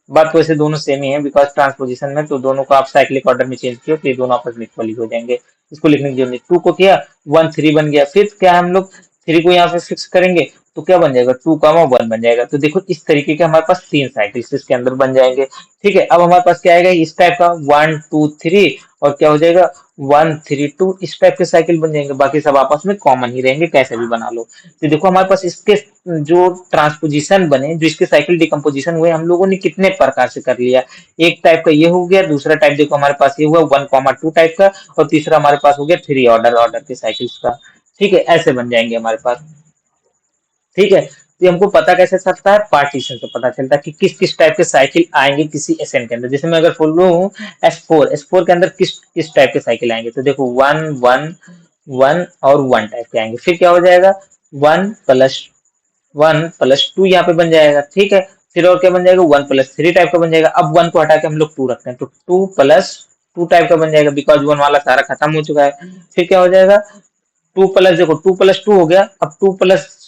बात तो वैसे दोनों सेम ही है, बिकॉज ट्रांसपोजिशन में तो दोनों को आप साइक्लिक ऑर्डर में चेंज किया तो ये दोनों आपस में इक्वल ही हो जाएंगे। इसको लिखने की जरूरत नहीं, 2 को किया 1 3 बन गया। फिर क्या हम लोग 3 को यहाँ पे फिक्स करेंगे तो क्या बन जाएगा, 2 1 बन जाएगा। तो देखो इस तरीके के हमारे पास तीन साइकिल्स इसके अंदर बन जाएंगे। ठीक है, अब हमारे पास क्या आएगा इस टाइप का 1 2 3, और क्या हो जाएगा 1 3 2, इस टाइप के साइकिल बन जाएंगे। बाकी सब आपस में कॉमन ही रहेंगे, कैसे भी बना लो। तो देखो हमारे पास इसके जो ट्रांसपोजिशन बने, जो इसके साइकिल डिकम्पोजिशन हुए, हम लोगों ने कितने प्रकार से कर लिया। एक टाइप का ये हो गया, दूसरा टाइप देखो हमारे पास ये हुआ 1 2 टाइप का, और तीसरा हमारे पास हो गया थ्री ऑर्डर ऑर्डर के साइकिल्स का। ठीक है, ऐसे बन जाएंगे हमारे पास। ठीक है, तो हमको पता कैसे चलता है, पार्टीशन से पता चलता है कि किस किस टाइप के साइकिल आएंगे किसी एसएन के अंदर। जैसे मैं अगर बोल रहा हूँ S4 के अंदर किस किस टाइप के साइकिल आएंगे, तो देखो 1 1 1 और 1 टाइप के आएंगे। फिर क्या हो जाएगा, 1+1+2 यहाँ पे बन जाएगा। ठीक है, फिर और क्या बन जाएगा, 1+3 टाइप का बन जाएगा। अब 1 को हटा के हम लोग 2 रखते हैं तो 2+2 टाइप का बन जाएगा, बिकॉज 1 वाला सारा खत्म हो चुका है। फिर क्या हो जाएगा, 2+ देखो 2+2 हो गया। अब 2+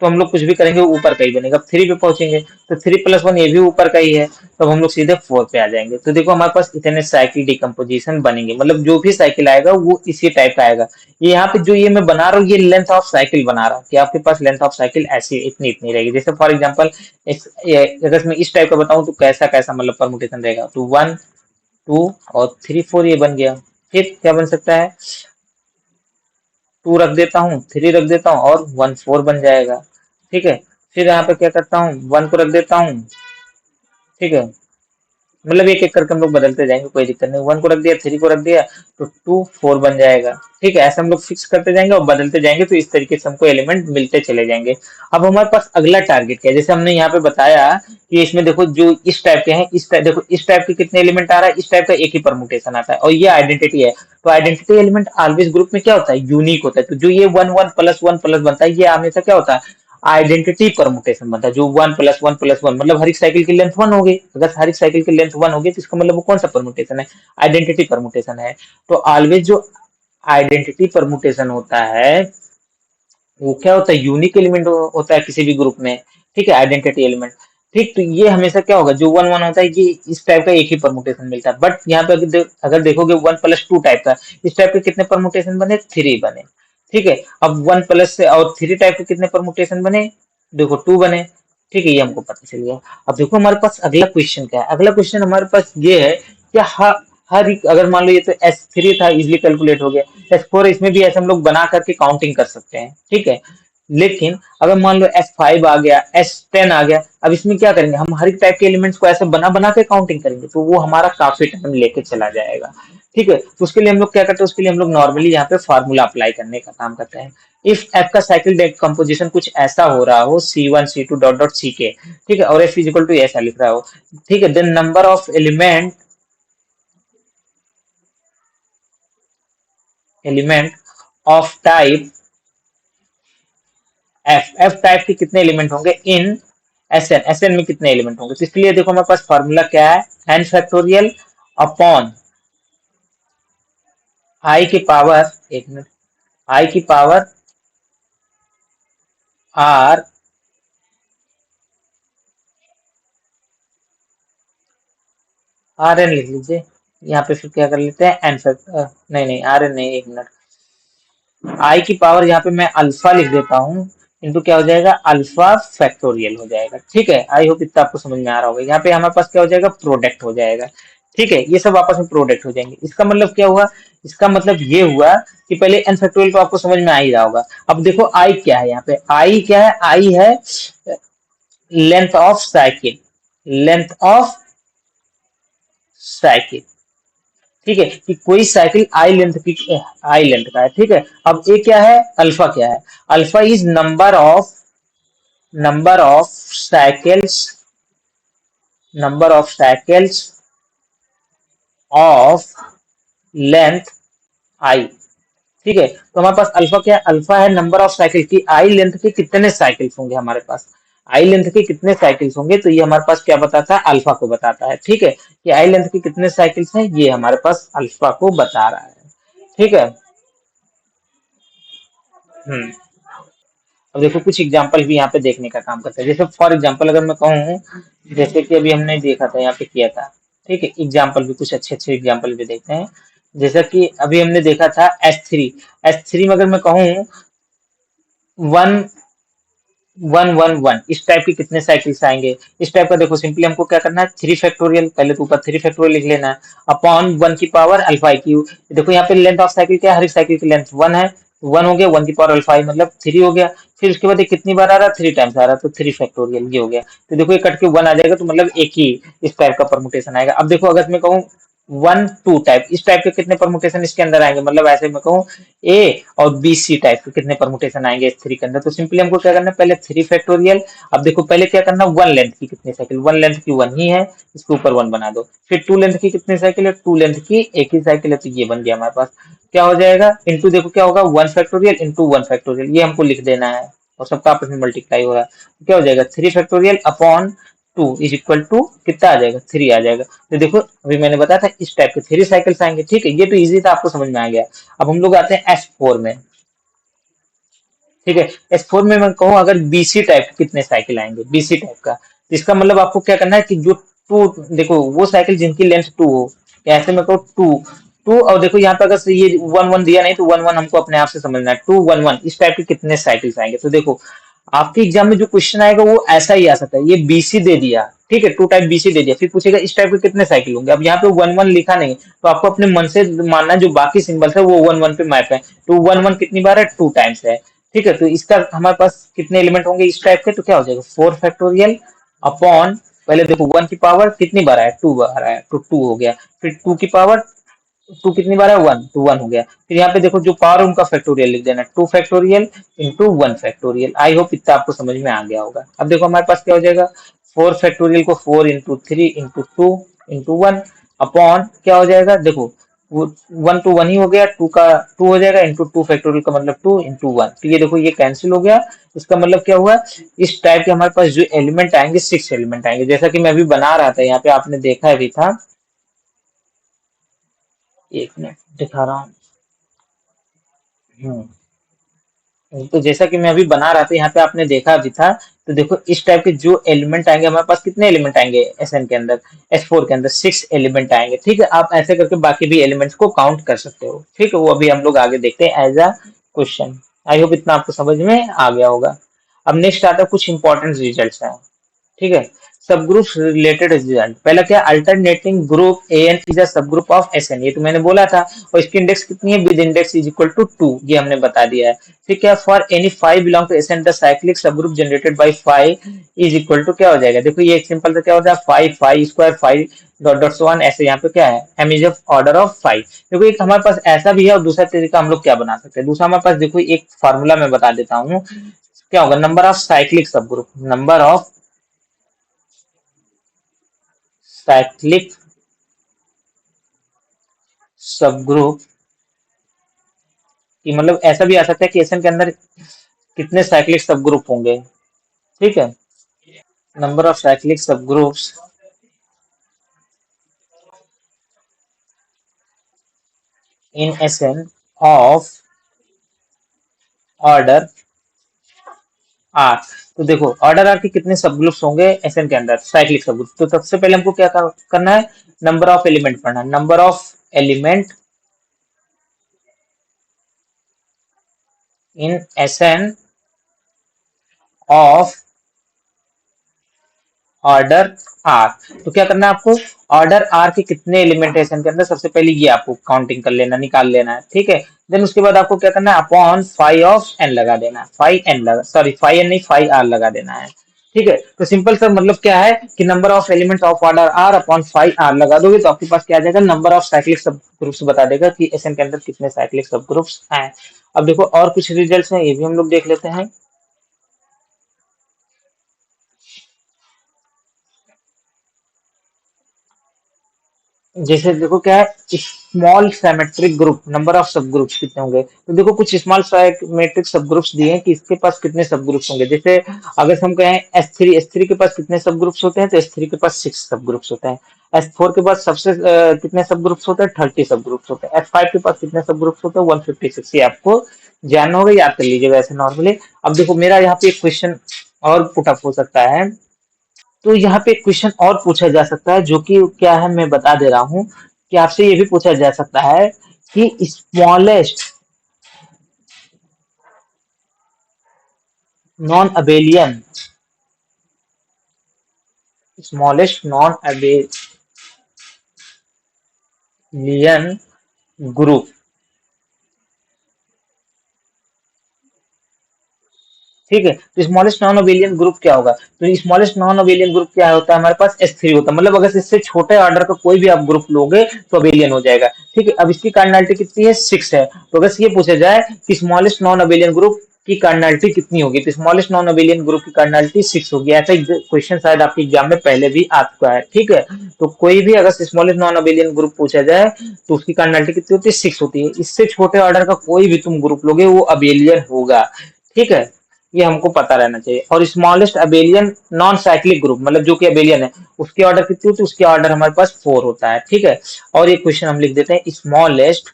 तो हम लोग कुछ भी करेंगे ऊपर का ही बनेगा। अब 3 पे पहुंचेंगे तो 3+1 ये भी ऊपर का ही है, तब हम लोग सीधे 4 पे आ जाएंगे। तो देखो हमारे पास इतने साइकिल डिकम्पोजिशन बनेंगे, मतलब जो भी साइकिल आएगा वो इसी टाइप का आएगा। ये यहाँ पे जो ये मैं बना रहा हूँ ये लेंथ ऑफ साइकिल बना रहा हूँ कि आपके पास लेंथ ऑफ साइकिल ऐसी इतनी इतनी रहेगी। जैसे फॉर एग्जाम्पल अगर मैं इस टाइप का बताऊं तो कैसा कैसा मतलब परमुटेशन रहेगा, तो 1 2 और 3 4 ये बन गया। फिर क्या बन सकता है, 2 रख देता हूँ, 3 रख देता हूँ, और 1 4 बन जाएगा। ठीक है, फिर यहाँ पे क्या करता हूँ, 1 को रख देता हूँ। ठीक है, मतलब एक एक करके हम लोग बदलते जाएंगे, कोई दिक्कत नहीं। 1 को रख दिया, 3 को रख दिया, तो 2 4 बन जाएगा। ठीक है, ऐसे हम लोग फिक्स करते जाएंगे और बदलते जाएंगे, तो इस तरीके से हमको एलिमेंट मिलते चले जाएंगे। अब हमारे पास अगला टारगेट क्या है, जैसे हमने यहाँ पे बताया कि इसमें देखो जो इस टाइप के हैं, इस टाइप देखो इस टाइप के कितने एलिमेंट आ रहा है, इस टाइप का एक ही परमुटेशन आता है, और ये आइडेंटिटी है। तो आइडेंटिटी एलिमेंट ऑलवेज ग्रुप में क्या होता है, यूनिक होता है। तो जो ये 1 1+1+1 बनता है, ये हमेशा क्या होता है, आइडेंटिटी परमुटेशन बनता है। जो 1+1+1 मतलब हर एक साइकिल की लेंथ 1 होगी। अगर हर एक साइकिल की लेंथ 1 होगी तो इसका मतलब वो कौन सा परमुटेशन है, आइडेंटिटी परमुटेशन है। तो ऑलवेज जो आइडेंटिटी परमुटेशन होता है वो क्या होता है, यूनिक एलिमेंट होता है किसी भी ग्रुप में। ठीक है, आइडेंटिटी एलिमेंट। ठीक, तो ये हमेशा क्या होगा, जो 1 1 होता है ये इस टाइप का एक ही परमुटेशन मिलता है। बट यहाँ पे अगर देखोगे 1+2 टाइप का, इस टाइप के कितने परमुटेशन बने, 3 बने। ठीक है, अब 1+ से और 3 टाइप के कितने परमुटेशन बने, देखो 2 बने। ठीक है, ये हमको पता चल गया। अब देखो हमारे पास अगला क्वेश्चन क्या है, अगला क्वेश्चन हमारे पास ये है कि हर एक अगर मान लो ये तो S3 था, इजिली कैलकुलेट हो गया। S4 इसमें भी ऐसे हम लोग बना करके काउंटिंग कर सकते हैं। ठीक है, लेकिन अगर मान लो S5 आ गया, S10 आ गया, अब इसमें क्या करेंगे, हम हर एक टाइप के एलिमेंट्स को ऐसे बना बना के काउंटिंग करेंगे, तो वो हमारा काफी टाइम लेके चला जाएगा। ठीक है, तो उसके लिए हम लोग क्या करते हैं, उसके लिए हम लोग नॉर्मली यहाँ पे फार्मूला अप्लाई करने का काम करते हैं। इफ एफ का साइकिल कंपोजिशन कुछ ऐसा हो रहा हो, C1 C2 dot dot C के, ठीक है, और एफ इजिकल टू ऐसा लिख रहा हो, ठीक है, then number of element of type F type के कितने एलिमेंट होंगे इन एसएन में कितने एलिमेंट होंगे। तो इसके लिए देखो हमारे पास फार्मूला क्या है, एन फैक्टोरियल अपॉन आई की पावर, एक मिनट, आई की पावर आर, आर एन लिख लीजिए यहाँ पे। फिर क्या कर लेते हैं, एन फैक्टर, नहीं नहीं आर एन नहीं, एक मिनट, आई की पावर यहाँ पे मैं अल्फा लिख देता हूँ, इनटू क्या हो जाएगा, अल्फा फैक्टोरियल हो जाएगा। ठीक है, आई होप इतना आपको समझ में आ रहा होगा। यहाँ पे हमारे पास क्या हो जाएगा, प्रोडक्ट हो जाएगा। ठीक है, ये सब आपस में प्रोडक्ट हो जाएंगे। इसका मतलब क्या हुआ? इसका मतलब ये हुआ कि पहले एन फैक्टोरियल तो आपको समझ में आ ही रहा होगा। अब देखो आई क्या है, यहाँ पे आई क्या है? आई है length of cycle, length of cycle. ठीक है, कि कोई साइकिल आई लेंथ की, आई लेंथ का है। ठीक है, अब ये क्या है? अल्फा क्या है? Alpha is number of cycles, number of cycles of length i. ठीक है, तो हमारे पास अल्फा क्या है? अल्फा है नंबर ऑफ साइकिल की, आई लेंथ के कितने साइकिल्स होंगे हमारे पास, आई लेंथ के कितने साइकिल्स होंगे, तो ये हमारे पास क्या बताता है? अल्फा को बताता है। ठीक है, कि आई लेंथ के कितने साइकिल्स हैं, ये हमारे पास अल्फा को बता रहा है। ठीक है। हम्म। अब देखो कुछ एग्जांपल भी यहाँ पे देखने का काम करता है। जैसे फॉर एग्जांपल अगर मैं कहूँ, जैसे कि अभी हमने देखा था यहाँ पे किया था। ठीक है, एग्जांपल भी कुछ अच्छे अच्छे एग्जांपल भी देखते हैं। जैसा कि अभी हमने देखा था S3, S3 में अगर मैं कहूँ वन वन वन वन, इस टाइप के कितने साइकिल्स आएंगे? इस टाइप का देखो सिंपली हमको क्या करना है? थ्री फैक्टोरियल, पहले तो ऊपर थ्री फैक्टोरियल लिख लेना है, अपॉन वन की पावर अल्फा क्यू। देखो यहाँ पे लेंथ ऑफ साइकिल क्या है? हर एक साइकिल की लेंथ वन है, वन हो गया, वन की पावर अल्फा मतलब थ्री हो गया। फिर उसके बाद ये कितनी बार आ रहा है? थ्री टाइम्स आ रहा है, तो थ्री फैक्टोरियल ये हो गया। तो देखो ये कट के वन आ जाएगा, तो मतलब एक ही इस टाइप का परमुटेशन आएगा। अब देखो अगर मैं कहूँ वन टू टाइप, इस टाइप के कितने परमुटेशन इसके अंदर आएंगे? मतलब ऐसे मैं कहूँ ए और बी सी टाइप के कितने परमुटेशन आएंगे इस थ्री के अंदर? तो सिंपली हमको क्या करना है? पहले थ्री फैक्टोरियल। अब देखो पहले क्या करना, वन लेंथ की कितने साइकिल, वन लेंथ की वन ही है, इसके ऊपर वन बना दो। फिर टू लेंथ की कितने साइकिल है? टू लेंथ की एक ही साइकिल है, तो ये बन गया हमारे पास। क्या हो जाएगा? इंटू देखो क्या होगा, one factorial into one factorial, ये हमको लिख देना है, और सबका आपस में मल्टीप्लाई हो रहा है। तो क्या हो जाएगा? Three factorial upon two is equal to कितना आ जाएगा? थ्री आ जाएगा। तो देखो अभी मैंने बताया था इस टाइप के थ्री साइकिल्स आएंगे। ठीक है, ये तो इजी था, आपको समझ में आ गया। अब हम लोग आते हैं S4 में। ठीक है, S4 में मैं कहूँ अगर BC टाइप कितने साइकिल आएंगे, BC टाइप का, तो इसका मतलब आपको क्या करना है कि जो टू, देखो वो साइकिल जिनकी लेंथ टू हो, ऐसे में कहूँ टू टू, और देखो यहाँ पे अगर से ये वन वन दिया नहीं, तो वन वन हमको अपने आप से समझना है, टू वन वन इस टाइप के कितने साइकिल्स आएंगे। तो देखो आपके एग्जाम में जो क्वेश्चन आएगा वो ऐसा ही आ सकता है। ये बीसी दे दिया, ठीक है, टू टाइप बीसी दे दिया, फिर पूछेगा इस टाइप के कितने साइकिल होंगे। अब यहाँ पे वन वन लिखा नहीं, तो आपको अपने मन से मानना जो बाकी सिंबल्स है वो वन वन पे मैप है। तो वन वन कितनी बार है? टू टाइम्स है। ठीक है, तो इसका हमारे पास कितने एलिमेंट होंगे इस टाइप के? तो क्या हो जाएगा? फोर फैक्टोरियल अपॉन, पहले देखो वन की पावर कितनी बार आया? टू बार आया, तो टू हो गया। फिर टू की पावर टू कितनी बार है? वन, तो वन हो गया। फिर यहाँ पे देखो जो पावर है उनका फैक्टोरियल लिख देना, two factorial into one factorial. आई होप इतना आपको समझ में आ गया होगा। अब देखो हमारे पास क्या हो जाएगा, फोर फैक्टोरियल को four into three into two into one upon क्या हो जाएगा? देखो वो वन टू वन ही हो गया, टू का टू हो जाएगा इंटू टू फैक्टोरियल का मतलब टू इंटू वन, तो ये देखो ये कैंसिल हो गया। इसका मतलब क्या हुआ? इस टाइप के हमारे पास जो एलिमेंट आएंगे सिक्स एलिमेंट आएंगे, जैसा कि मैं अभी बना रहा था, यहाँ पे आपने देखा भी था। एक मिनट दिखा रहा हूँ। तो जैसा कि मैं अभी बना रहा था, यहाँ पे आपने देखा भी था। तो देखो इस टाइप के जो एलिमेंट आएंगे हमारे पास, कितने एलिमेंट आएंगे एसएन के अंदर, S4 के अंदर सिक्स एलिमेंट आएंगे। ठीक है, आप ऐसे करके बाकी भी एलिमेंट्स को काउंट कर सकते हो। ठीक है, वो अभी हम लोग आगे देखते हैं as a question. I hope इतना आपको समझ में आ गया होगा। अब नेक्स्ट आता है कुछ इंपॉर्टेंट रिजल्ट है। ठीक है, सब ग्रुप रिलेटेड रिजल्ट। पहला क्या? Alternating group N is a subgroup of SN, ये तो मैंने बोला था। और इसकी इंडेक्स कितनी है? With index is equal to two, ये हमने बता दिया है। ठीक है, for any five belong to Sn the cyclic subgroup generated by five is equal to क्या हो जाएगा? देखो ये एक सिंपल सा क्या होता है, five five square five dot dot so one, ऐसे यहाँ पे क्या है? M is of order of five. देखो एक हमारे पास ऐसा भी है, और दूसरा तरीका हम लोग क्या बना सकते हैं। दूसरा हमारे पास देखो एक फार्मूला मैं बता देता हूँ, क्या होगा? नंबर ऑफ साइक्लिक सब ग्रुप, नंबर ऑफ साइक्लिक सब ग्रुप, कि मतलब ऐसा भी आ सकता है कि एसएन के अंदर कितने साइक्लिक सब ग्रुप होंगे। ठीक है, number of cyclic subgroups in SN of order R. तो देखो ऑर्डर आर के कितने सब ग्रुप्स होंगे एसएन के अंदर, साइक्लिक सब ग्रुप। तो सबसे पहले हमको क्या करना है? नंबर ऑफ एलिमेंट पढ़ना, number of element in SN of order R. तो क्या करना है आपको, ऑर्डर आर के कितने एलिमेंटेशन के अंदर, सबसे पहले ये आपको काउंटिंग कर लेना, निकाल लेना है, ठीक है। देन उसके बाद आपको क्या करना है, अपॉन फाइव ऑफ एन लगा देना है, फाइव एन लगा, सॉरी फाइव एन नहीं, फाइव आर लगा देना है, ठीक है। तो सिंपल सा मतलब क्या है कि number of elements of order R upon five R लगा दोगे तो आपके पास क्या आ जाएगा, number of cyclic subgroups बता देगा कि एसएन के अंदर कितने साइक्लिक सब ग्रुप्स हैं। अब देखो और कुछ रिजल्ट्स हैं, ये भी हम लोग देख लेते हैं। जैसे देखो क्या है, small symmetric group, number of सब ग्रुप्स कितने होंगे, तो देखो कुछ स्मॉल सिमेट्रिक सब ग्रुप्स दिए हैं कि इसके पास कितने सब ग्रुप्स होंगे। जैसे अगर हम कहें S3, S3 के पास कितने सब ग्रुप्स होते हैं, तो S3 के पास 6 सब ग्रुप्स होते हैं। S4 के पास सबसे कितने सब ग्रुप्स होते हैं, 30 सब ग्रुप्स होते हैं। S5 के पास कितने सब ग्रुप्स होते हैं, 156। ये आपको जानना होगा, याद कर लीजिएगा ऐसे नॉर्मली। अब देखो मेरा यहाँ पे एक क्वेश्चन और पुटअप हो सकता है, तो यहाँ पे क्वेश्चन और पूछा जा सकता है, जो कि क्या है मैं बता दे रहा हूँ कि आपसे ये भी पूछा जा सकता है कि smallest non abelian, smallest non abelian group, ठीक है। तो स्मॉलेस्ट नॉन अबेलियन ग्रुप क्या होगा, तो स्मॉलेस्ट नॉन अबेलियन ग्रुप क्या होता है, हमारे पास S3 होता है, मतलब अगर इससे छोटे ऑर्डर का कोई भी आप ग्रुप लोगे तो अबेलियन हो जाएगा, ठीक है। अब इसकी कार्डिनलिटी कितनी है, 6 है। तो अगर ये पूछा जाए कि स्मॉलेस्ट नॉन अबेलियन ग्रुप की कार्डिनलिटी कितनी होगी, तो स्मॉलेस्ट नॉन अबेलियन ग्रुप की कार्डिनलिटी 6 होगी। ऐसा क्वेश्चन शायद आपके एग्जाम में पहले भी आ चुका है, ठीक है। तो कोई भी अगर स्मॉलेस्ट नॉन अबेलियन ग्रुप पूछा जाए तो उसकी कार्डिनलिटी कितनी होती है, 6 होती है। इससे छोटे ऑर्डर का कोई भी तुम ग्रुप लोगे वो अबेलियन होगा, ठीक है। ये हमको पता रहना चाहिए। और smallest abelian non cyclic group, मतलब जो कि अबेलियन है, उसके ऑर्डर कितनी होती है, उसके ऑर्डर हमारे पास 4 होता है, ठीक है। और ये क्वेश्चन हम लिख देते हैं, smallest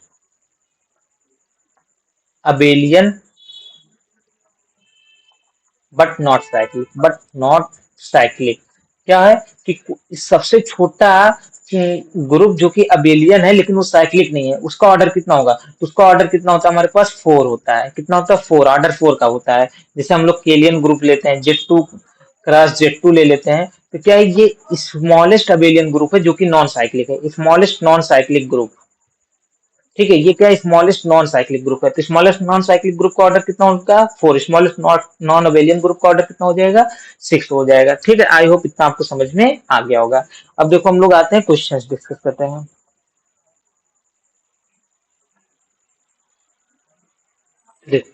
abelian but not cyclic क्या है कि सबसे छोटा ग्रुप जो कि अबेलियन है लेकिन वो साइक्लिक नहीं है, उसका ऑर्डर कितना होगा, तो उसका ऑर्डर कितना होता है, हमारे पास 4 होता है। कितना होता है, 4, ऑर्डर 4 का होता है। जैसे हम लोग केलियन ग्रुप लेते हैं, Z2 क्रॉस Z2 ले लेते हैं, तो क्या है, ये स्मॉलेस्ट अबेलियन ग्रुप है जो कि नॉन साइक्लिक है, स्मॉलेस्ट नॉन साइक्लिक ग्रुप, ठीक है। ये क्या स्मॉलेस्ट नॉन साइक्लिक ग्रुप है, तो स्मॉलेस्ट नॉन साइक्लिक ग्रुप का ऑर्डर कितना होगा, 4। Smallest not non abelian group का ऑर्डर कितना हो जाएगा, 6 हो जाएगा, ठीक है। आई होप इतना आपको समझ में आ गया होगा। अब देखो हम लोग आते हैं क्वेश्चंस डिस्कस करते हैं। देखो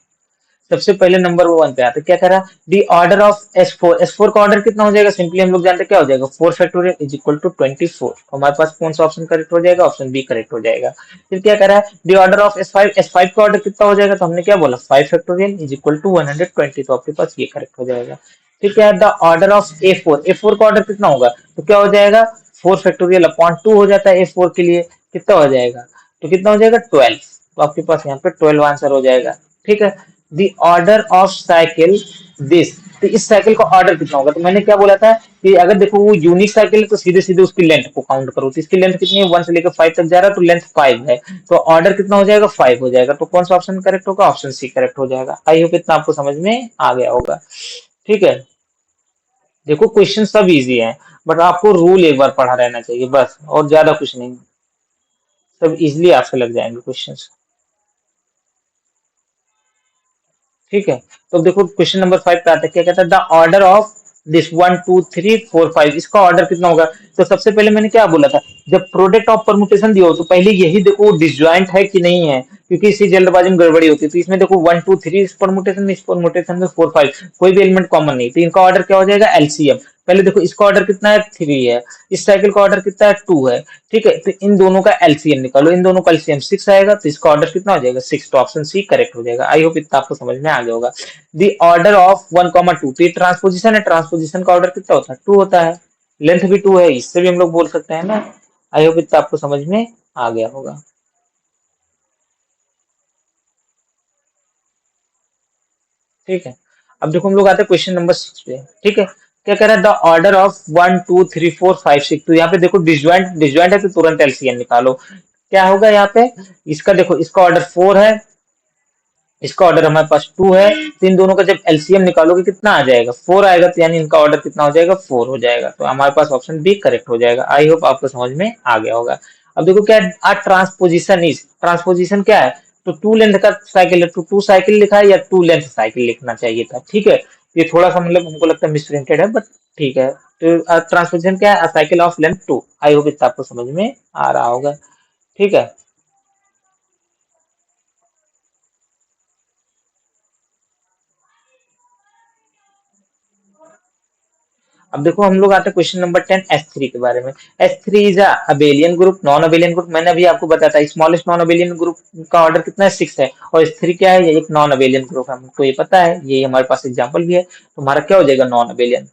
सबसे पहले नंबर वन पे आते क्या करा, दी ऑर्डर ऑफ S4, S4 का ऑर्डर कितना हो जाएगा, सिंपली हम लोग जानते हैं क्या हो जाएगा, 4 फैक्टोरियल इज इक्वल टू 24। हमारे पास कौन सा ऑप्शन करेक्ट हो जाएगा, ऑप्शन बी करेक्ट हो जाएगा। फिर क्या करा, दी ऑर्डर ऑफ S5, S5 का ऑर्डर कितना हो जाएगा, तो हमने क्या बोला 5 फैक्टोरियल इज इक्वल टू 120, तो आपके पास ये करेक्ट हो जाएगा। फिर क्या है, the order of A4, A4 का ऑर्डर कितना होगा, तो क्या हो जाएगा, 4 फैक्टोरियल अपॉन 2 हो जाता है A4 के लिए, कितना हो जाएगा, तो कितना हो जाएगा 12। तो आपके पास यहाँ पे 12 आंसर हो जाएगा, ठीक है। The order of cycle this, तो इस साइकिल का ऑर्डर कितना होगा, तो मैंने क्या बोला था कि अगर देखो वो यूनिक साइकिल है तो सीधे सीधे उसकी लेंथ को काउंट करो, तो इसकी लेंथ कितनी है, 1 से लेकर 5 तक जा रहा है, तो लेंथ 5 है, तो ऑर्डर कितना हो जाएगा, 5 हो जाएगा। तो कौन सा ऑप्शन करेक्ट होगा, ऑप्शन सी करेक्ट हो जाएगा। आई होप इतना आपको समझ में आ गया होगा, ठीक है। देखो क्वेश्चन सब इजी है, बट आपको रूल एक बार पढ़ा रहना चाहिए बस, और ज्यादा कुछ नहीं, सब इजिली आपसे लग जाएंगे क्वेश्चन, ठीक है। तो अब देखो क्वेश्चन नंबर 5 पे आता है, क्या कहता है, द ऑर्डर ऑफ दिस 1 2 3 4 5, इसका ऑर्डर कितना होगा। तो सबसे पहले मैंने क्या बोला था, जब प्रोडक्ट ऑफ परमुटेशन दिया हो तो पहले यही देखो डिसजॉइंट है कि नहीं है, क्योंकि इसी जल्दबाजी में गड़बड़ी होती है। तो इसमें देखो 1 2 3 इस परमुटेशन में 4 5, कोई भी एलिमेंट कॉमन नहीं, तो इनका ऑर्डर क्या हो जाएगा, एलसीएम। पहले देखो इसका ऑर्डर कितना है, 3 है, इस साइकिल का ऑर्डर कितना है, 2 है, ठीक है। तो इन दोनों का एलसीएम निकालो, इन दोनों का एलसीएम 6 आएगा, तो इसका ऑर्डर कितना हो जाएगा, 6। तो ऑप्शन सी करेक्ट हो जाएगा। आई होप इतना आपको समझ में आ गया होगा। दी ऑर्डर ऑफ 1 2, तो ये ट्रांसपोजिशन है, ट्रांसपोजिशन का ऑर्डर कितना होता है, 2 होता है, लेंथ भी 2 है, इससे भी हम लोग बोल सकते हैं ना। आई होप इतना आपको समझ में आ गया होगा, ठीक है। अब देखो हम लोग आते हैं क्वेश्चन नंबर 6 पे, ठीक है। क्या कह रहा है, द ऑर्डर ऑफ 1 2 3 4 5 6, तो यहाँ पे देखो डिसजॉइंट, डिसजॉइंट है तो तुरंत एलसीएम निकालो। क्या होगा यहाँ पे, इसका देखो इसका ऑर्डर 4 है, इसका ऑर्डर हमारे पास 2 है, तो इन दोनों का जब एलसीएम निकालोगे कितना आ जाएगा, 4 आएगा, तो यानी इनका ऑर्डर कितना हो जाएगा, 4 हो जाएगा। तो हमारे पास ऑप्शन बी करेक्ट हो जाएगा। आई होप आपको समझ में आ गया होगा। अब देखो क्या है, ट्रांसपोजिशन इज, ट्रांसपोजिशन क्या है, तो टू लेंथ का साइकिल है, तो टू साइकिल लिखा है या टू लेंथ साइकिल लिखना चाहिए था, ठीक है। ये थोड़ा सा मतलब हमको लगता है मिसप्रिंटेड है, बट ठीक है। तो ट्रांसपोजिशन क्या है, cycle of length 2। I hope इतना आपको समझ में आ रहा होगा, ठीक है। अब देखो हम लोग आते हैं क्वेश्चन नंबर 10 S3 के बारे में। S3 is abelian group, non abelian group. मैंने अभी आपको बताया था स्मॉलेस्ट नॉन अबेलियन ग्रुप का ऑर्डर कितना है, 6 है। और S3 क्या है, ये एक नॉन अबेलियन ग्रुप है, हमको ये पता है, ये हमारे पास एग्जांपल भी है, तो हमारा क्या हो जाएगा, नॉन अबेलियन,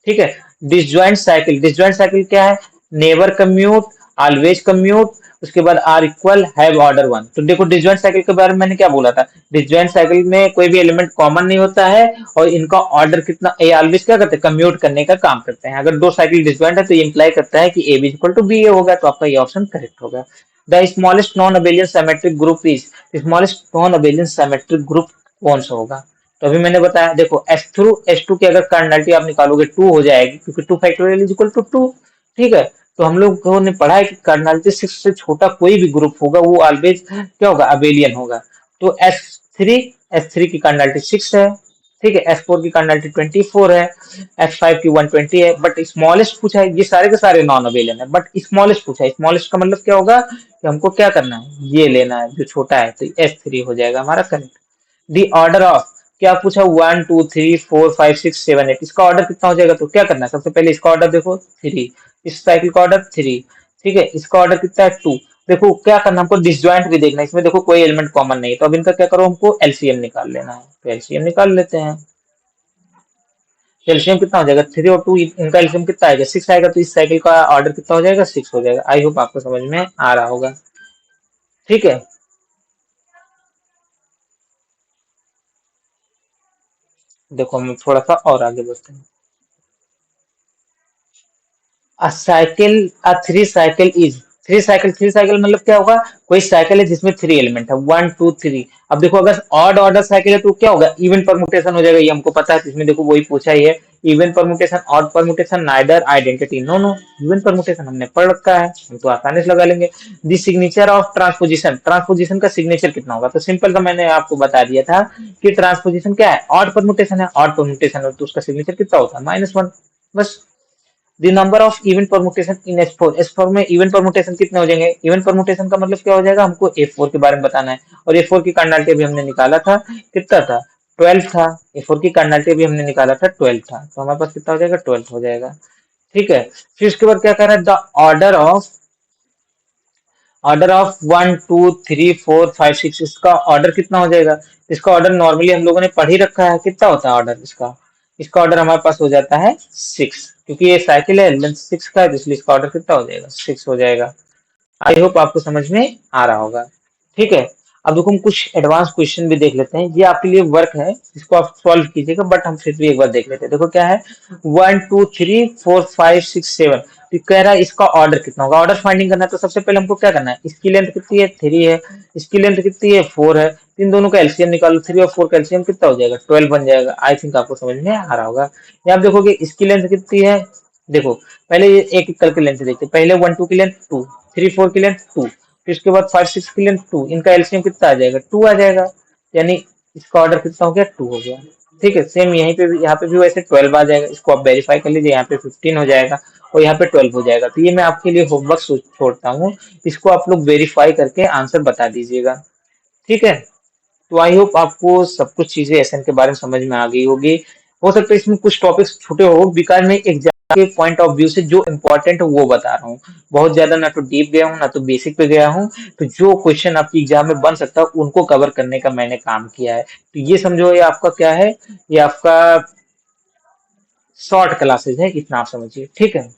ठीक है। डिसजॉइंट साइकिल, डिसजॉइंट साइकिल क्या है, नेवर कम्यूट, ऑलवेज कम्यूट, उसके बाद आर इक्वल हैव ऑर्डर 1। तो देखो डिसजॉइंट साइकिल के बारे में मैंने क्या बोला था, डिसजॉइंट साइकिल में कोई भी एलिमेंट कॉमन नहीं होता है, और इनका ऑर्डर कितना, ए ऑलवेज क्या करते हैं, कम्यूट करने का काम करते हैं। अगर दो साइकिल डिसजॉइंट है तो ये इंप्लाई करता है कि A B equal to B A होगा, तो आपका ये ऑप्शन करेक्ट होगा। The smallest non abelian symmetric group is, smallest non abelian symmetric group कौन सा होगा। तो अभी मैंने बताया, देखो एस थ्रू एस टू की अगर कार्डिनलिटी आप निकालोगे 2 हो जाएगी, क्योंकि 2 फैक्टोरियल इज इक्वल टू 2, ठीक है। तो हम लोगों ने पढ़ा है कि कार्डिनलिटी 6 से छोटा कोई भी ग्रुप होगा वो ऑलवेज क्या होगा, अबेलियन होगा। तो थ्री एस थ्री की कार्डिनलिटी 6 है, ठीक है। एस फोर की कार्डिनलिटी 24 है, एस फाइव की 120 है, बट स्मॉलेस्ट पूछा है, ये सारे के सारे नॉन अवेलियन है, बट स्मॉलेस्ट पूछा है। स्मॉलेस्ट का मतलब क्या होगा कि हमको क्या करना है, ये लेना है जो छोटा है, तो S3 हो जाएगा हमारा करेक्ट। दी ऑर्डर ऑफ, क्या पूछा, 1 2 3 4 5 6 7 8, इसका ऑर्डर कितना हो जाएगा, तो क्या करना है, सबसे पहले इसका ऑर्डर देखो 3, इस साइकिल का ऑर्डर 3, ठीक है। इसका ऑर्डर कितना है 2। देखो क्या करना, हमको डिसजॉइंट भी देखना है, इसमें देखो कोई एलिमेंट कॉमन नहीं है, तो अब इनका क्या करो, हमको एलसीएम निकाल लेना है, तो एलसीएम निकाल लेते हैं। एलसीएम कितना हो जाएगा, 3 और 2, इनका एलसीएम कितना आएगा, 6 आएगा, तो इस साइकिल का ऑर्डर कितना हो जाएगा, 6 हो जाएगा। आई होप आपको समझ में आ रहा होगा, ठीक है। देखो हम थोड़ा सा और आगे बढ़ते हैं। Three cycle is, three cycle मतलब क्या होगा, कोई साइकिल है जिसमें 3 एलिमेंट है, 1 2 3। अब देखो अगर ऑड ऑर्डर साइकिल है तो क्या होगा, इवन परमुटेशन हो जाएगा, ये हमको पता है, इसमें देखो वही पूछा ही है, even permutation, odd permutation, neither identity, no no. Even permutation हमने पढ़ रखा है, हम तो आसानी से लगा लेंगे। दी सिग्नेचर ऑफ ट्रांसपोजिशन, ट्रांसपोजिशन का सिग्नेचर कितना होगा, तो सिंपल का मैंने आपको बता दिया था कि ट्रांसपोजिशन क्या है, ऑड परमुटेशन है, ऑड परमुटेशन है तो उसका सिग्नेचर कितना होता है, -1, बस। The number of even permutation in S4, S4 में इवन परमुटेशन कितने हो जाएंगे, इवन परमुटेशन का मतलब क्या हो जाएगा, हमको A4 के बारे में बताना है, और A4 की कार्डिनलिटी भी हमने निकाला था, कितना था, 12 था। A4 की कार्डिनलिटी भी हमने निकाला था, 12 था, तो हमारे पास कितना हो जाएगा, 12 हो जाएगा, ठीक है। फिर उसके बाद क्या करना है, द ऑर्डर ऑफ 1 2 3 4 5 6, इसका ऑर्डर कितना हो जाएगा, इसका ऑर्डर नॉर्मली हम लोगों ने पढ़ ही रखा है, कितना होता है ऑर्डर इसका, इसका ऑर्डर हमारे पास हो जाता है 6, क्योंकि ये साइकिल है, लेंथ 6 का है, तो इसलिए इसका ऑर्डर कितना हो जाएगा, 6 हो जाएगा। आई होप आपको समझ में आ रहा होगा, ठीक है। अब देखो हम कुछ एडवांस क्वेश्चन भी देख लेते हैं, ये आपके लिए वर्क है, इसको आप सॉल्व कीजिएगा, बट हम फिर भी एक बार देख लेते हैं। देखो क्या है, 1 2 3 4 5 6 7, तो कह रहा है इसका ऑर्डर कितना होगा, ऑर्डर फाइंडिंग करना है, तो सबसे पहले हमको क्या करना है, इसकी लेंथ कितनी है, 3 है, इसकी लेंथ कितनी है, 4 है, इन दोनों का एलसीएम निकालो, 3 और 4 का एलसीएम कितना हो जाएगा, 12 बन जाएगा। आई थिंक आपको समझ में आ रहा होगा। यहाँ आप देखोगे इसकी लेंथ कितनी है, देखो पहले ये एक एक करके लेंथ देखते हैं, पहले 1 2 की लेंथ 2, 3 4 की लेंथ 2, फिर उसके बाद 5 6 की लेंथ 2, इनका एलसीएम कितना आ जाएगा, 2 आ जाएगा, यानी इसका ऑर्डर कितना हो गया, 2 हो गया, ठीक है। सेम यहीं पे भी, यहाँ पे भी वैसे 12 आ जाएगा, इसको आप वेरीफाई कर लीजिए, यहाँ पे 15 हो जाएगा और यहाँ पे 12 हो जाएगा। तो ये मैं आपके लिए होमवर्क छोड़ता हूँ, इसको आप लोग वेरीफाई करके आंसर बता दीजिएगा, ठीक है। तो आई होप आपको सब कुछ चीजें एसएन के बारे में समझ में आ गई होगी। हो सकता है इसमें कुछ टॉपिक्स छूटे हो, बिकॉज मैं एग्जाम के पॉइंट ऑफ व्यू से जो इम्पोर्टेंट है वो बता रहा हूँ, बहुत ज्यादा ना तो डीप गया हूँ ना तो बेसिक पे गया हूँ, तो जो क्वेश्चन आपकी एग्जाम में बन सकता है उनको कवर करने का मैंने काम किया है। तो ये समझो ये आपका क्या है, ये आपका शॉर्ट क्लासेज है, इतना आप समझिए, ठीक है।